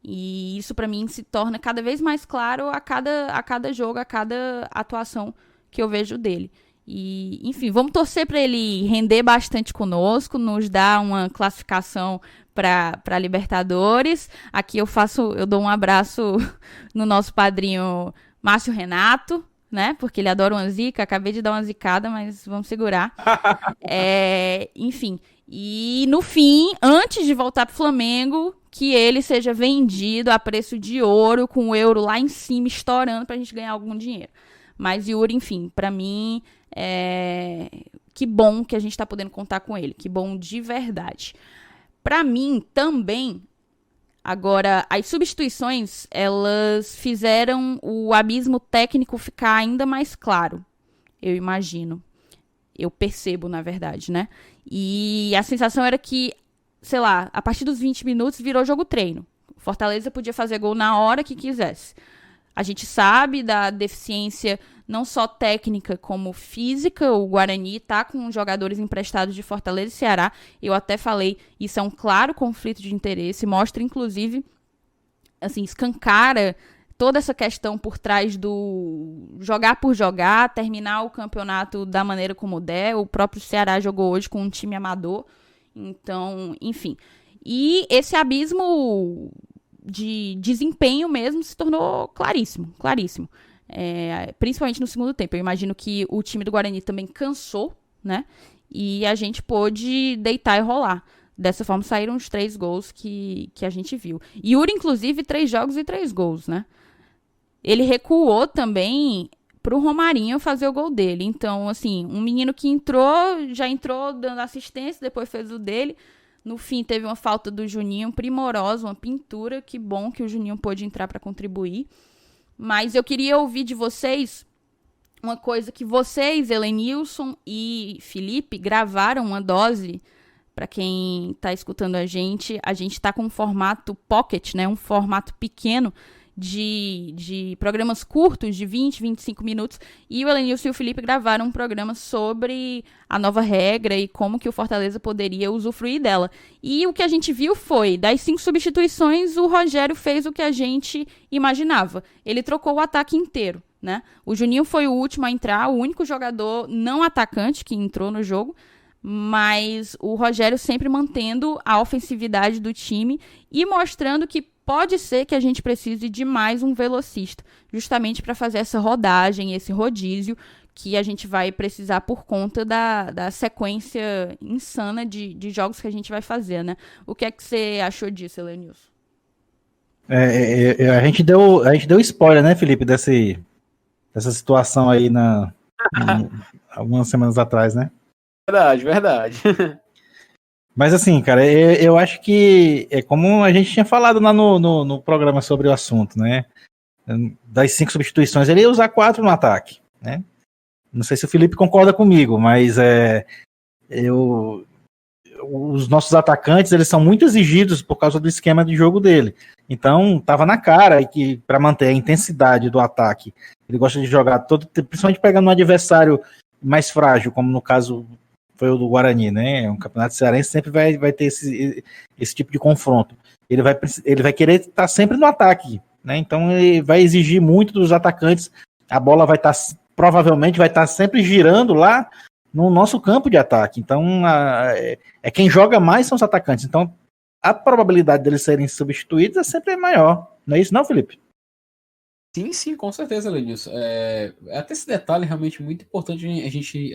[SPEAKER 1] E isso pra mim se torna cada vez mais claro a cada jogo, a cada atuação que eu vejo dele. E, enfim, vamos torcer para ele render bastante conosco, nos dar uma classificação para Libertadores. Aqui eu dou um abraço no nosso padrinho Márcio Renato, né? Porque ele adora uma zica. Acabei de dar uma zicada, mas vamos segurar. Enfim. E no fim, antes de voltar pro Flamengo, que ele seja vendido a preço de ouro, com o euro lá em cima, estourando pra gente ganhar algum dinheiro. Mas Yuri, enfim, pra mim, que bom que a gente tá podendo contar com ele. Que bom de verdade. Pra mim, também, agora, as substituições, elas fizeram o abismo técnico ficar ainda mais claro. Eu imagino. Eu percebo, na verdade, né? E a sensação era que, sei lá, a partir dos 20 minutos virou jogo treino. Fortaleza podia fazer gol na hora que quisesse. A gente sabe da deficiência não só técnica como física. O Guarani tá com jogadores emprestados de Fortaleza e Ceará. Eu até falei, isso é um claro conflito de interesse. Mostra, inclusive, assim, escancara toda essa questão por trás do jogar por jogar, terminar o campeonato da maneira como der. O próprio Ceará jogou hoje com um time amador. Então, enfim. E esse abismo de desempenho mesmo se tornou claríssimo, claríssimo. Principalmente no segundo tempo. Eu imagino que o time do Guarani também cansou, né? E a gente pôde deitar e rolar. Dessa forma saíram os 3 gols que a gente viu. Yuri, inclusive, 3 jogos e 3 gols, né? Ele recuou também pro Romarinho fazer o gol dele. Então, assim, um menino que já entrou dando assistência, depois fez o dele. No fim, teve uma falta do Juninho primorosa, uma pintura. Que bom que o Juninho pôde entrar para contribuir. Mas eu queria ouvir de vocês uma coisa que vocês, Helenilson e Felipe, gravaram uma dose. Para quem está escutando a gente está com um formato pocket, né? Um formato pequeno de programas curtos, de 20, 25 minutos, e o Helenilson e o Felipe gravaram um programa sobre a nova regra e como que o Fortaleza poderia usufruir dela. E o que a gente viu foi, das 5 substituições, o Rogério fez o que a gente imaginava. Ele trocou o ataque inteiro, né? O Juninho foi o último a entrar, o único jogador não atacante que entrou no jogo, mas o Rogério sempre mantendo a ofensividade do time e mostrando que pode ser que a gente precise de mais um velocista, justamente para fazer essa rodagem, esse rodízio que a gente vai precisar por conta da sequência insana de jogos que a gente vai fazer, né? O que é que você achou disso, Helenilson?
[SPEAKER 2] A gente deu spoiler, né, Felipe, dessa situação aí algumas semanas atrás, né?
[SPEAKER 3] Verdade.
[SPEAKER 2] Mas assim, cara, eu acho que é como a gente tinha falado lá no programa sobre o assunto, né? Das 5 substituições, ele ia usar 4 no ataque, né? Não sei se o Felipe concorda comigo, mas os nossos atacantes, eles são muito exigidos por causa do esquema de jogo dele. Então, tava na cara que para manter a intensidade do ataque, ele gosta de jogar principalmente pegando um adversário mais frágil, como no caso foi o do Guarani, né? Um campeonato cearense sempre vai ter esse tipo de confronto. Ele vai querer estar sempre no ataque, né? Então ele vai exigir muito dos atacantes. A bola provavelmente vai estar sempre girando lá no nosso campo de ataque. Então quem joga mais são os atacantes. Então a probabilidade deles serem substituídos é sempre maior. Não é isso, não, Felipe?
[SPEAKER 3] Sim, com certeza, Lenilson. Até esse detalhe é realmente muito importante a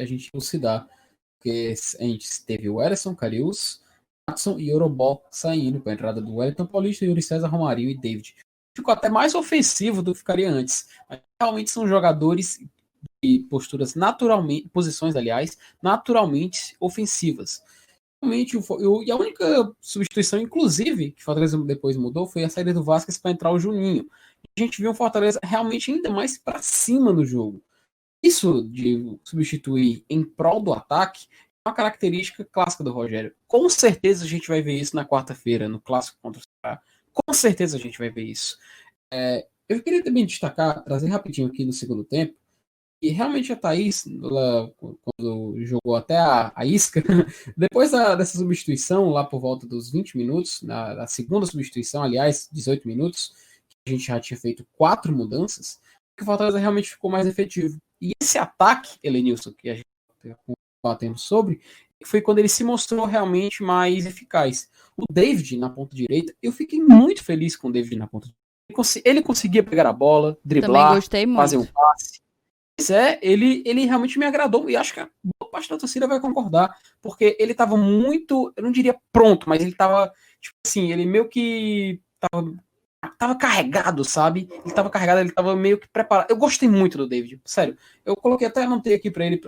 [SPEAKER 3] gente elucidar. Porque a gente teve o Ederson, Cariús, Watson e Orobó saindo com a entrada do Wellington Paulista, Yuri César, Romarinho e David. Ficou até mais ofensivo do que ficaria antes. Mas realmente são jogadores de posturas naturalmente, posições, aliás, naturalmente ofensivas. Realmente, e a única substituição, inclusive, que o Fortaleza depois mudou, foi a saída do Vasquez para entrar o Juninho. A gente viu o Fortaleza realmente ainda mais para cima no jogo. Isso de substituir em prol do ataque é uma característica clássica do Rogério. Com certeza a gente vai ver isso na quarta-feira, no clássico contra o Ceará. Com certeza a gente vai ver isso. Eu queria também destacar, trazer rapidinho aqui no segundo tempo, e realmente a Thaís, ela, quando jogou até a isca, depois dessa substituição, lá por volta dos 20 minutos, na segunda substituição, aliás, 18 minutos, a gente já tinha feito 4 mudanças, que o Fortaleza realmente ficou mais efetivo. E esse ataque, Elenilson, que a gente batemos sobre, foi quando ele se mostrou realmente mais eficaz. O David, na ponta direita, eu fiquei muito feliz com o David na ponta direita. Ele conseguia pegar a bola, driblar, fazer um passe. Ele realmente me agradou, e acho que a boa parte da torcida vai concordar, porque ele estava muito, eu não diria pronto, mas ele estava, tipo assim, ele meio que tava carregado, sabe? Ele tava meio que preparado. Eu gostei muito do David, sério. Eu coloquei até, anotei aqui pra ele,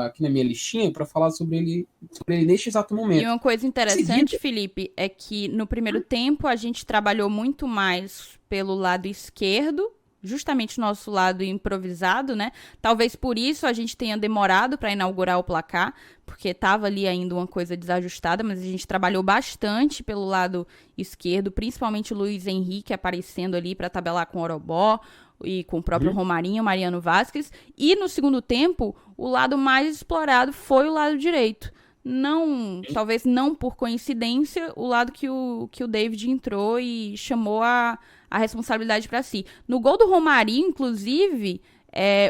[SPEAKER 3] aqui na minha listinha, pra falar sobre ele neste exato momento.
[SPEAKER 1] E uma coisa interessante, Felipe, é que no primeiro tempo a gente trabalhou muito mais pelo lado esquerdo, justamente o nosso lado improvisado, né? Talvez por isso a gente tenha demorado para inaugurar o placar, porque estava ali ainda uma coisa desajustada, mas a gente trabalhou bastante pelo lado esquerdo, principalmente o Luiz Henrique aparecendo ali para tabelar com o Orobó e com o próprio Romarinho, Mariano Vasquez. E no segundo tempo, o lado mais explorado foi o lado direito. Não, talvez não por coincidência, o lado que o David entrou e chamou a responsabilidade para si. No gol do Romarinho, inclusive,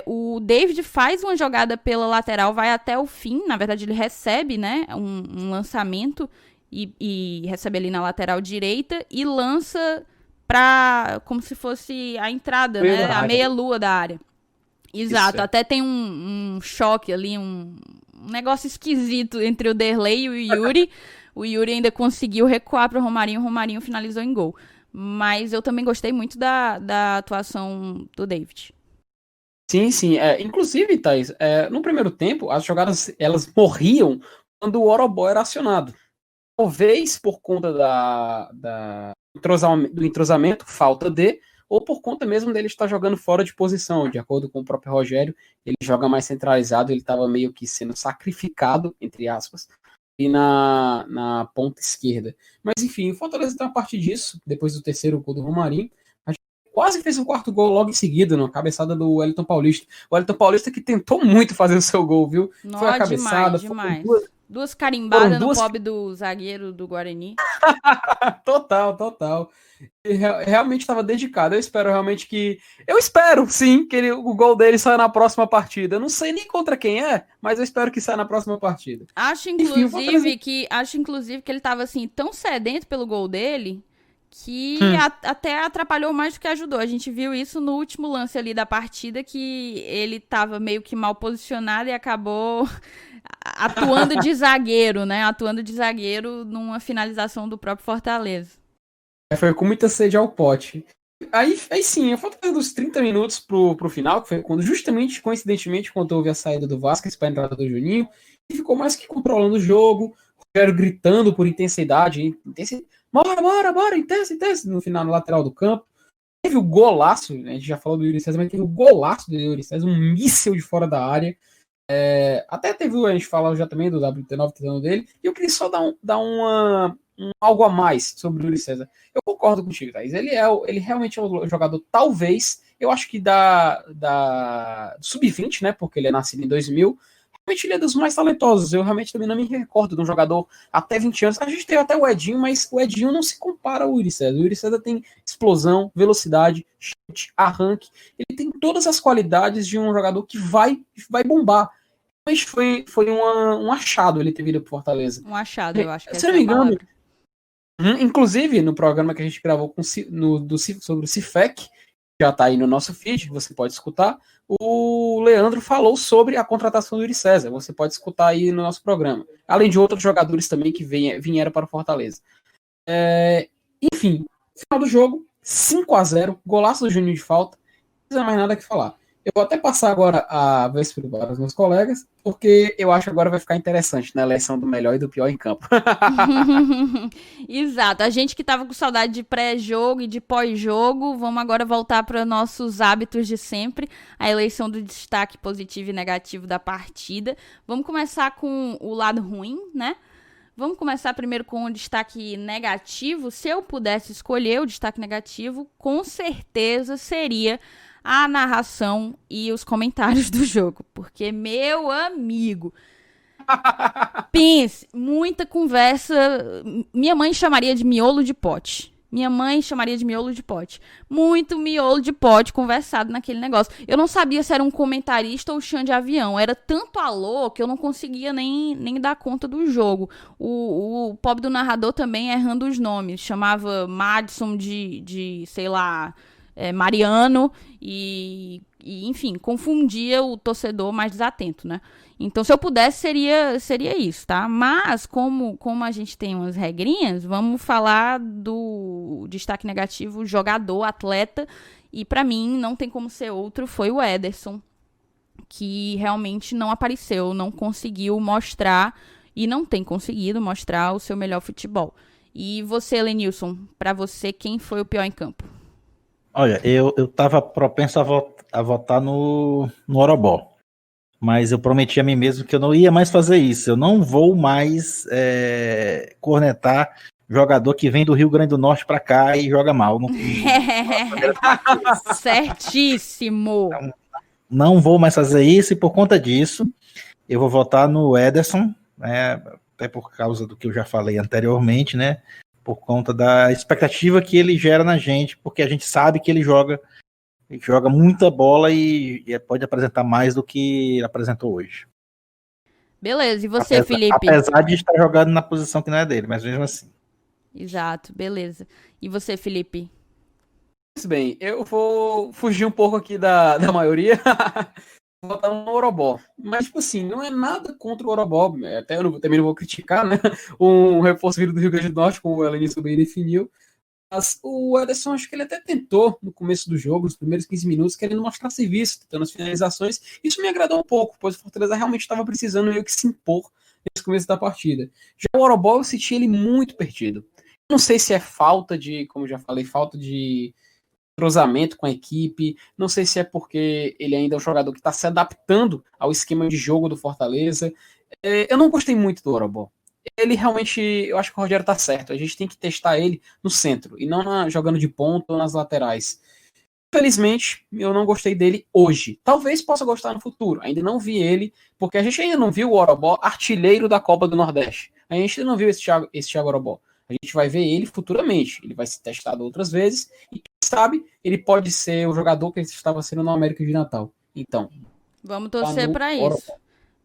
[SPEAKER 1] o David faz uma jogada pela lateral, vai até o fim. Na verdade, ele recebe, né, um lançamento e recebe ali na lateral direita e lança para como se fosse a entrada, né, a meia-lua da área. Exato, até tem um choque ali, um negócio esquisito entre o Derlei e o Yuri. O Yuri ainda conseguiu recuar para o Romarinho finalizou em gol. Mas eu também gostei muito da atuação do David.
[SPEAKER 3] Sim. Inclusive, Thaís, no primeiro tempo, as jogadas elas morriam quando o Orobó era acionado. Talvez por conta do entrosamento, falta de, ou por conta mesmo dele estar jogando fora de posição. De acordo com o próprio Rogério, ele joga mais centralizado, ele estava meio que sendo sacrificado, entre aspas, e na ponta esquerda. Mas enfim, o Fortaleza tem uma parte disso, depois do terceiro gol do Romarinho. A gente quase fez um quarto gol logo em seguida, na cabeçada do Wellington Paulista. O Wellington Paulista que tentou muito fazer o seu gol, viu?
[SPEAKER 1] Nossa, foi a cabeçada. Demais. Duas carimbadas no pobre do zagueiro do Guarani.
[SPEAKER 3] Total. Ele realmente estava dedicado. Eu espero realmente eu espero, sim, que o gol dele saia na próxima partida. Eu não sei nem contra quem mas eu espero que saia na próxima partida.
[SPEAKER 1] Acho, inclusive, que ele estava assim, tão sedento pelo gol dele que até atrapalhou mais do que ajudou. A gente viu isso no último lance ali da partida, que ele estava meio que mal posicionado e acabou atuando de zagueiro, né? Atuando de zagueiro numa finalização do próprio Fortaleza.
[SPEAKER 3] Foi com muita sede ao pote. Aí sim, falta dos 30 minutos pro final, que foi quando, justamente, coincidentemente, quando houve a saída do Vasquez para a entrada do Juninho, e ficou mais que controlando o jogo, o Rogério gritando por intensidade. Bora, intensa, no final, na lateral do campo. Teve o golaço, né, a gente já falou do Yuri César, mas teve o golaço do Yuri César, um míssel de fora da área. Até teve, a gente falou já também do WT9 tentando dele, e eu queria só dar algo a mais sobre o Yuri César. Eu concordo contigo, Thaís. Ele realmente é um jogador, talvez, eu acho que da sub-20, né, porque ele é nascido em 2000, realmente ele é dos mais talentosos. Eu realmente também não me recordo de um jogador até 20 anos. A gente teve até o Edinho, mas o Edinho não se compara ao Yuri César. O Yuri César tem explosão, velocidade, chute, arranque. Ele tem todas as qualidades de um jogador que vai bombar. Mas foi um achado ele ter vindo pro Fortaleza.
[SPEAKER 1] Um achado, eu acho que
[SPEAKER 3] se não me engano, inclusive no programa que a gente gravou sobre o Cifec, já tá aí no nosso feed, você pode escutar, o o Leandro falou sobre a contratação do Yuri César. Você pode escutar aí no nosso programa. Além de outros jogadores também que vieram para o Fortaleza. Enfim, final do jogo, 5-0, golaço do Juninho de falta. Não precisa mais nada que falar. Eu vou até passar agora a vez para os meus colegas, porque eu acho que agora vai ficar interessante na eleição do melhor e do pior em campo.
[SPEAKER 1] Exato. A gente que tava com saudade de pré-jogo e de pós-jogo, vamos agora voltar para nossos hábitos de sempre, a eleição do destaque positivo e negativo da partida. Vamos começar com o lado ruim, né? Vamos começar primeiro com o destaque negativo. Se eu pudesse escolher o destaque negativo, com certeza seria a narração e os comentários do jogo. Porque, meu amigo, pense, muita conversa. Minha mãe chamaria de miolo de pote. Muito miolo de pote conversado naquele negócio. Eu não sabia se era um comentarista ou chão de avião. Era tanto alô que eu não conseguia nem dar conta do jogo. O pobre do narrador também errando os nomes. Chamava Madison de sei lá, Mariano e, enfim, confundia o torcedor mais desatento, né? Então, se eu pudesse, seria isso, tá? Mas, como a gente tem umas regrinhas, vamos falar do destaque negativo, jogador, atleta, e pra mim, não tem como ser outro, foi o Ederson, que realmente não apareceu, não conseguiu mostrar, e não tem conseguido mostrar o seu melhor futebol. E você, Lenilson, pra você, quem foi o pior em campo?
[SPEAKER 2] Olha, eu tava propenso a votar no Orobó. Mas eu prometi a mim mesmo que eu não ia mais fazer isso. Eu não vou mais cornetar jogador que vem do Rio Grande do Norte para cá e joga mal.
[SPEAKER 1] Certíssimo.
[SPEAKER 2] Então, não vou mais fazer isso, e por conta disso, eu vou votar no Ederson, né, até por causa do que eu já falei anteriormente, né? Por conta da expectativa que ele gera na gente, porque a gente sabe que ele joga muita bola e pode apresentar mais do que ele apresentou hoje.
[SPEAKER 1] Beleza, e você, Felipe?
[SPEAKER 2] Apesar de estar jogando na posição que não é dele, mas mesmo assim.
[SPEAKER 1] Exato, beleza. E você, Felipe?
[SPEAKER 3] Muito bem, eu vou fugir um pouco aqui da maioria. Vou botar no Orobó. Mas, tipo assim, não é nada contra o Orobó. Até também não vou criticar, né? Um reforço vindo do Rio Grande do Norte, como o Elenício bem definiu. Mas o Ederson, acho que ele até tentou no começo do jogo, nos primeiros 15 minutos, querendo mostrar serviço, tentando as finalizações. Isso me agradou um pouco, pois o Fortaleza realmente estava precisando meio que se impor nesse começo da partida. Já o Orobó, eu senti ele muito perdido. Não sei se é falta de, como já falei, falta de entrosamento com a equipe, não sei se é porque ele ainda é um jogador que está se adaptando ao esquema de jogo do Fortaleza. Eu não gostei muito do Orobó. Ele realmente, eu acho que o Rogério tá certo. A gente tem que testar ele no centro e não jogando de ponta ou nas laterais. Infelizmente, eu não gostei dele hoje. Talvez possa gostar no futuro. Ainda não vi ele, porque a gente ainda não viu o Orobó artilheiro da Copa do Nordeste. A gente ainda não viu esse Thiago Orobó. A gente vai ver ele futuramente. Ele vai ser testado outras vezes e, quem sabe, ele pode ser o jogador que ele estava sendo no América de Natal. Então,
[SPEAKER 1] vamos torcer para isso.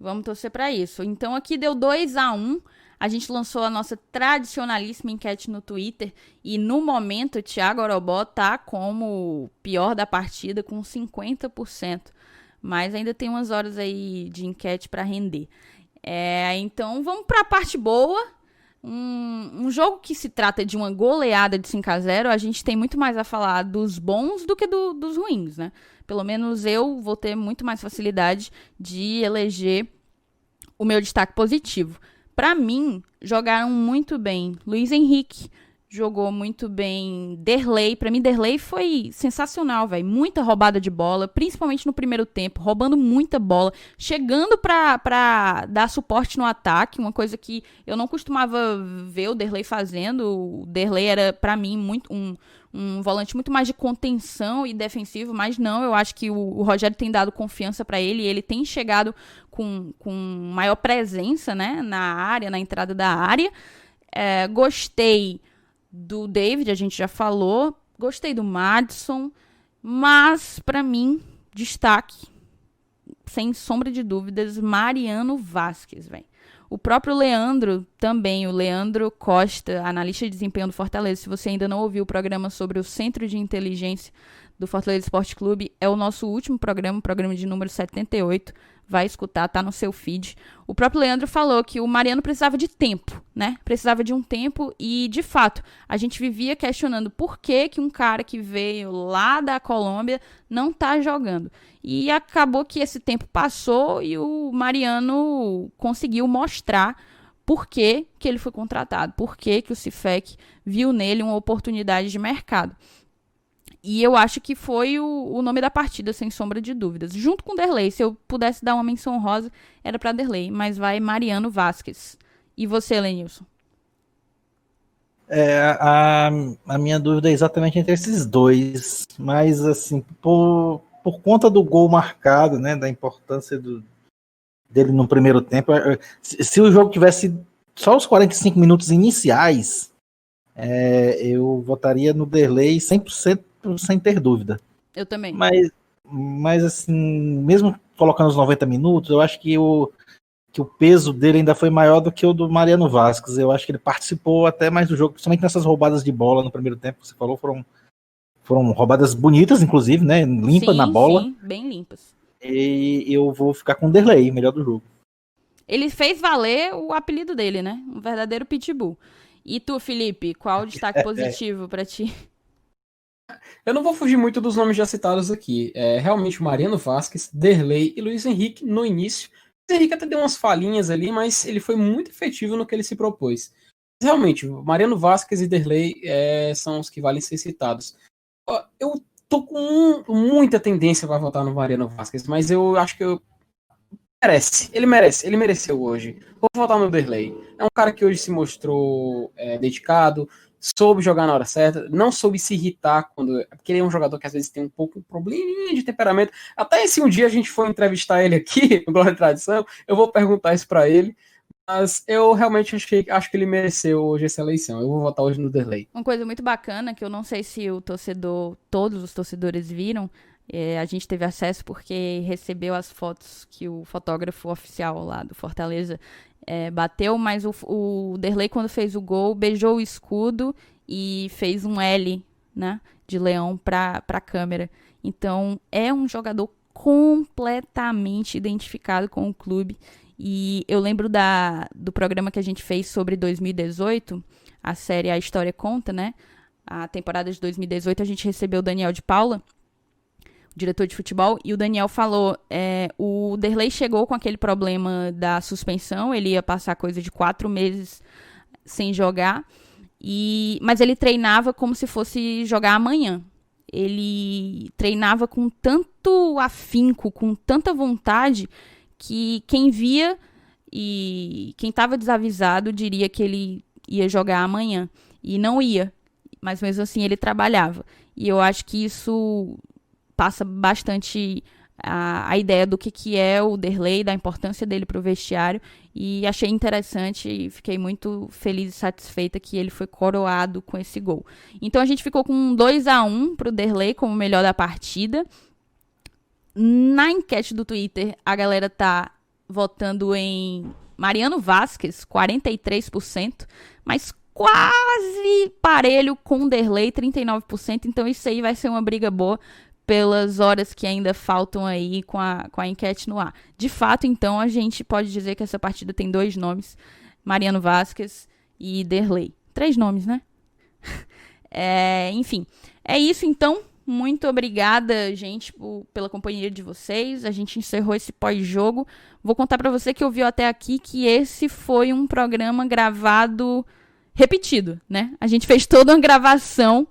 [SPEAKER 1] Vamos torcer para isso. Então aqui deu 2-1. A gente lançou a nossa tradicionalíssima enquete no Twitter e no momento o Thiago Orobó tá como pior da partida com 50%. Mas ainda tem umas horas aí de enquete para render. Então vamos para a parte boa. Um jogo que se trata de uma goleada de 5-0, a gente tem muito mais a falar dos bons do que dos ruins, né? Pelo menos eu vou ter muito mais facilidade de eleger o meu destaque positivo. Para mim, jogaram muito bem. Luiz Henrique jogou muito bem. Derlei, para mim, Derlei foi sensacional, velho. Muita roubada de bola, principalmente no primeiro tempo, roubando muita bola, chegando pra dar suporte no ataque, uma coisa que eu não costumava ver o Derlei fazendo. O Derlei era, para mim, muito um volante muito mais de contenção e defensivo, mas não, eu acho que o Rogério tem dado confiança para ele e ele tem chegado com maior presença, né, na área, na entrada da área. Gostei do David, a gente já falou, gostei do Madison, mas para mim, destaque, sem sombra de dúvidas, Mariano Vasquez, velho. O próprio Leandro também, o Leandro Costa, analista de desempenho do Fortaleza. Se você ainda não ouviu o programa sobre o Centro de Inteligência do Fortaleza Esporte Clube. É o nosso último programa, o programa de número 78. Vai escutar, tá no seu feed. O próprio Leandro falou que o Mariano precisava de tempo, né? Precisava de um tempo e, de fato, a gente vivia questionando por que um cara que veio lá da Colômbia não tá jogando. E acabou que esse tempo passou e o Mariano conseguiu mostrar por que ele foi contratado, por que o Cifec viu nele uma oportunidade de mercado. E eu acho que foi o nome da partida, sem sombra de dúvidas. Junto com o Derlei, se eu pudesse dar uma menção honrosa, era para Derlei, mas vai Mariano Vasquez. E você, Lenilson?
[SPEAKER 2] A minha dúvida é exatamente entre esses dois, mas assim, por conta do gol marcado, né, da importância dele no primeiro tempo, se o jogo tivesse só os 45 minutos iniciais, eu votaria no Derlei 100% sem ter dúvida.
[SPEAKER 1] Eu também.
[SPEAKER 2] Mas assim, mesmo colocando os 90 minutos, eu acho que o peso dele ainda foi maior do que o do Mariano Vasquez. Eu acho que ele participou até mais do jogo, principalmente nessas roubadas de bola no primeiro tempo, que você falou, foram roubadas bonitas, inclusive, né? Limpas na bola.
[SPEAKER 1] Sim, bem limpas.
[SPEAKER 2] E eu vou ficar com o Derlei, melhor do jogo.
[SPEAKER 1] Ele fez valer o apelido dele, né? Um verdadeiro pitbull. E tu, Felipe, qual o destaque positivo pra ti?
[SPEAKER 3] Eu não vou fugir muito dos nomes já citados aqui. Realmente o Mariano Vasquez, Derlei e Luiz Henrique no início. Luiz Henrique até deu umas falhinhas ali, mas ele foi muito efetivo no que ele se propôs. Realmente, Mariano Vasquez e Derlei são os que valem ser citados. Eu tô com muita tendência para votar no Mariano Vasquez, mas eu acho que ele mereceu hoje. Vou votar no Derlei. É um cara que hoje se mostrou dedicado, soube jogar na hora certa, não soube se irritar porque ele é um jogador que às vezes tem um pouco um probleminha de temperamento. Até se um dia a gente for entrevistar ele aqui no Glória e Tradição, eu vou perguntar isso para ele. Mas eu realmente acho que ele mereceu hoje essa eleição. Eu vou votar hoje no Derlei.
[SPEAKER 1] Uma coisa muito bacana, que eu não sei se todos os torcedores viram, a gente teve acesso porque recebeu as fotos que o fotógrafo oficial lá do Fortaleza bateu, mas o Derlei, quando fez o gol, beijou o escudo e fez um L, né, de leão para a câmera. Então, é um jogador completamente identificado com o clube. E eu lembro do programa que a gente fez sobre 2018, a série A História Conta, né? A temporada de 2018, a gente recebeu o Daniel de Paula, o diretor de futebol, e o Daniel falou, o Derlei chegou com aquele problema da suspensão, ele ia passar coisa de 4 meses sem jogar, mas ele treinava como se fosse jogar amanhã. Ele treinava com tanto afinco, com tanta vontade, que quem via e quem estava desavisado diria que ele ia jogar amanhã. E não ia, mas mesmo assim ele trabalhava. E eu acho que isso passa bastante a ideia do que é o Derlei, da importância dele para o vestiário. E achei interessante e fiquei muito feliz e satisfeita que ele foi coroado com esse gol. Então a gente ficou com 2-1 para o Derlei como melhor da partida. Na enquete do Twitter, a galera tá votando em Mariano Vasquez, 43%, mas quase parelho com o Derlei, 39%. Então isso aí vai ser uma briga boa pelas horas que ainda faltam aí com a enquete no ar. De fato, então, a gente pode dizer que essa partida tem 2 nomes, Mariano Vasquez e Derlei. 3 nomes, né? Enfim, é isso então. Muito obrigada, gente, pela companhia de vocês. A gente encerrou esse pós-jogo. Vou contar pra você que ouviu até aqui que esse foi um programa gravado repetido, né? A gente fez toda uma gravação,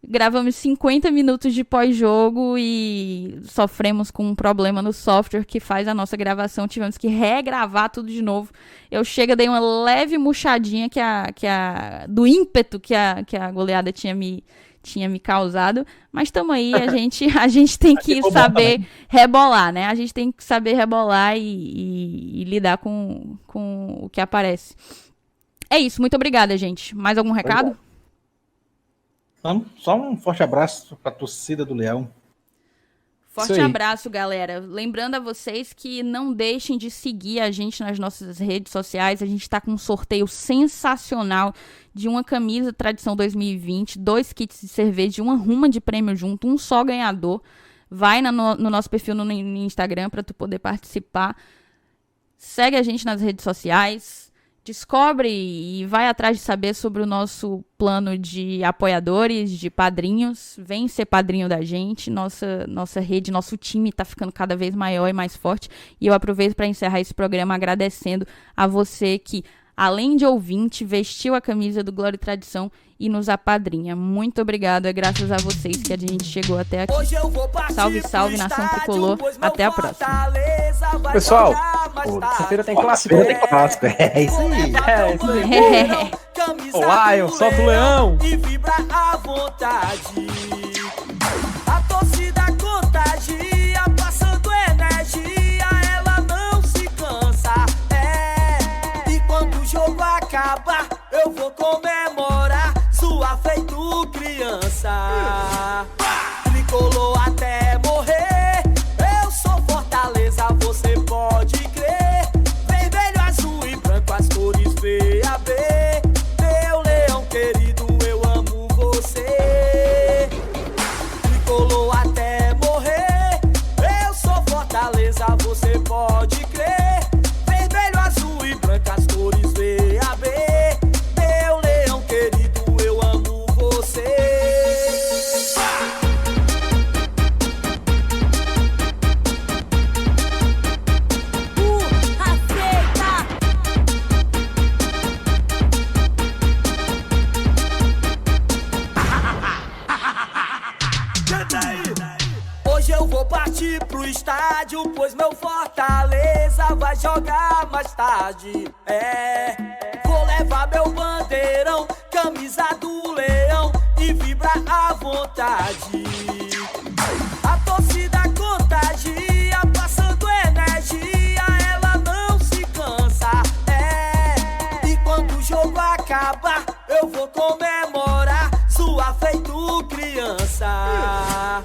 [SPEAKER 1] gravamos 50 minutos de pós-jogo e sofremos com um problema no software que faz a nossa gravação. Tivemos que regravar tudo de novo. Eu dei uma leve murchadinha do ímpeto que a goleada tinha me causado, mas estamos aí, a gente tem que saber rebolar, né? A gente tem que saber rebolar e lidar com o que aparece. É isso, muito obrigada, gente. Mais algum recado?
[SPEAKER 2] Só um forte abraço para a torcida do Leão.
[SPEAKER 1] Forte abraço, galera. Lembrando a vocês que não deixem de seguir a gente nas nossas redes sociais. A gente tá com um sorteio sensacional de uma camisa Tradição 2020, 2 kits de cerveja e uma ruma de prêmio junto, um só ganhador. Vai no nosso perfil no Instagram para tu poder participar. Segue a gente nas redes sociais. Descobre e vai atrás de saber sobre o nosso plano de apoiadores, de padrinhos. Vem ser padrinho da gente. Nossa rede, nosso time está ficando cada vez maior e mais forte. E eu aproveito para encerrar esse programa agradecendo a você que, além de ouvinte, vestiu a camisa do Glória e Tradição e nos apadrinha. Muito obrigado. É graças a vocês que a gente chegou até aqui. Salve, salve, Nação Tricolor. Até a próxima.
[SPEAKER 3] Pessoal, terça-feira tem clássico.
[SPEAKER 2] É isso aí.
[SPEAKER 3] É isso aí. O Lion, solta o leão.
[SPEAKER 4] E vibra à vontade. A torcida contagia, passando energia, ela não se cansa. E quando o jogo acaba, eu vou comemorar, sua feito criança. Tricolor até morrer, eu sou Fortaleza, você pode crer. Vermelho, azul e branco, as cores VAB. Meu leão querido, eu amo você. Tricolor até morrer, eu sou Fortaleza, você pode crer. Vermelho, azul e branco, as cores VAB. Meu leão querido, eu amo você. Hoje eu vou partir pro estádio, pois meu Fortaleza vai jogar mais tarde. Vou levar meu bandeirão, camisa do leão e vibrar à vontade. A torcida contagia, passando energia, ela não se cansa. E quando o jogo acabar, eu vou comemorar, sua feito criança.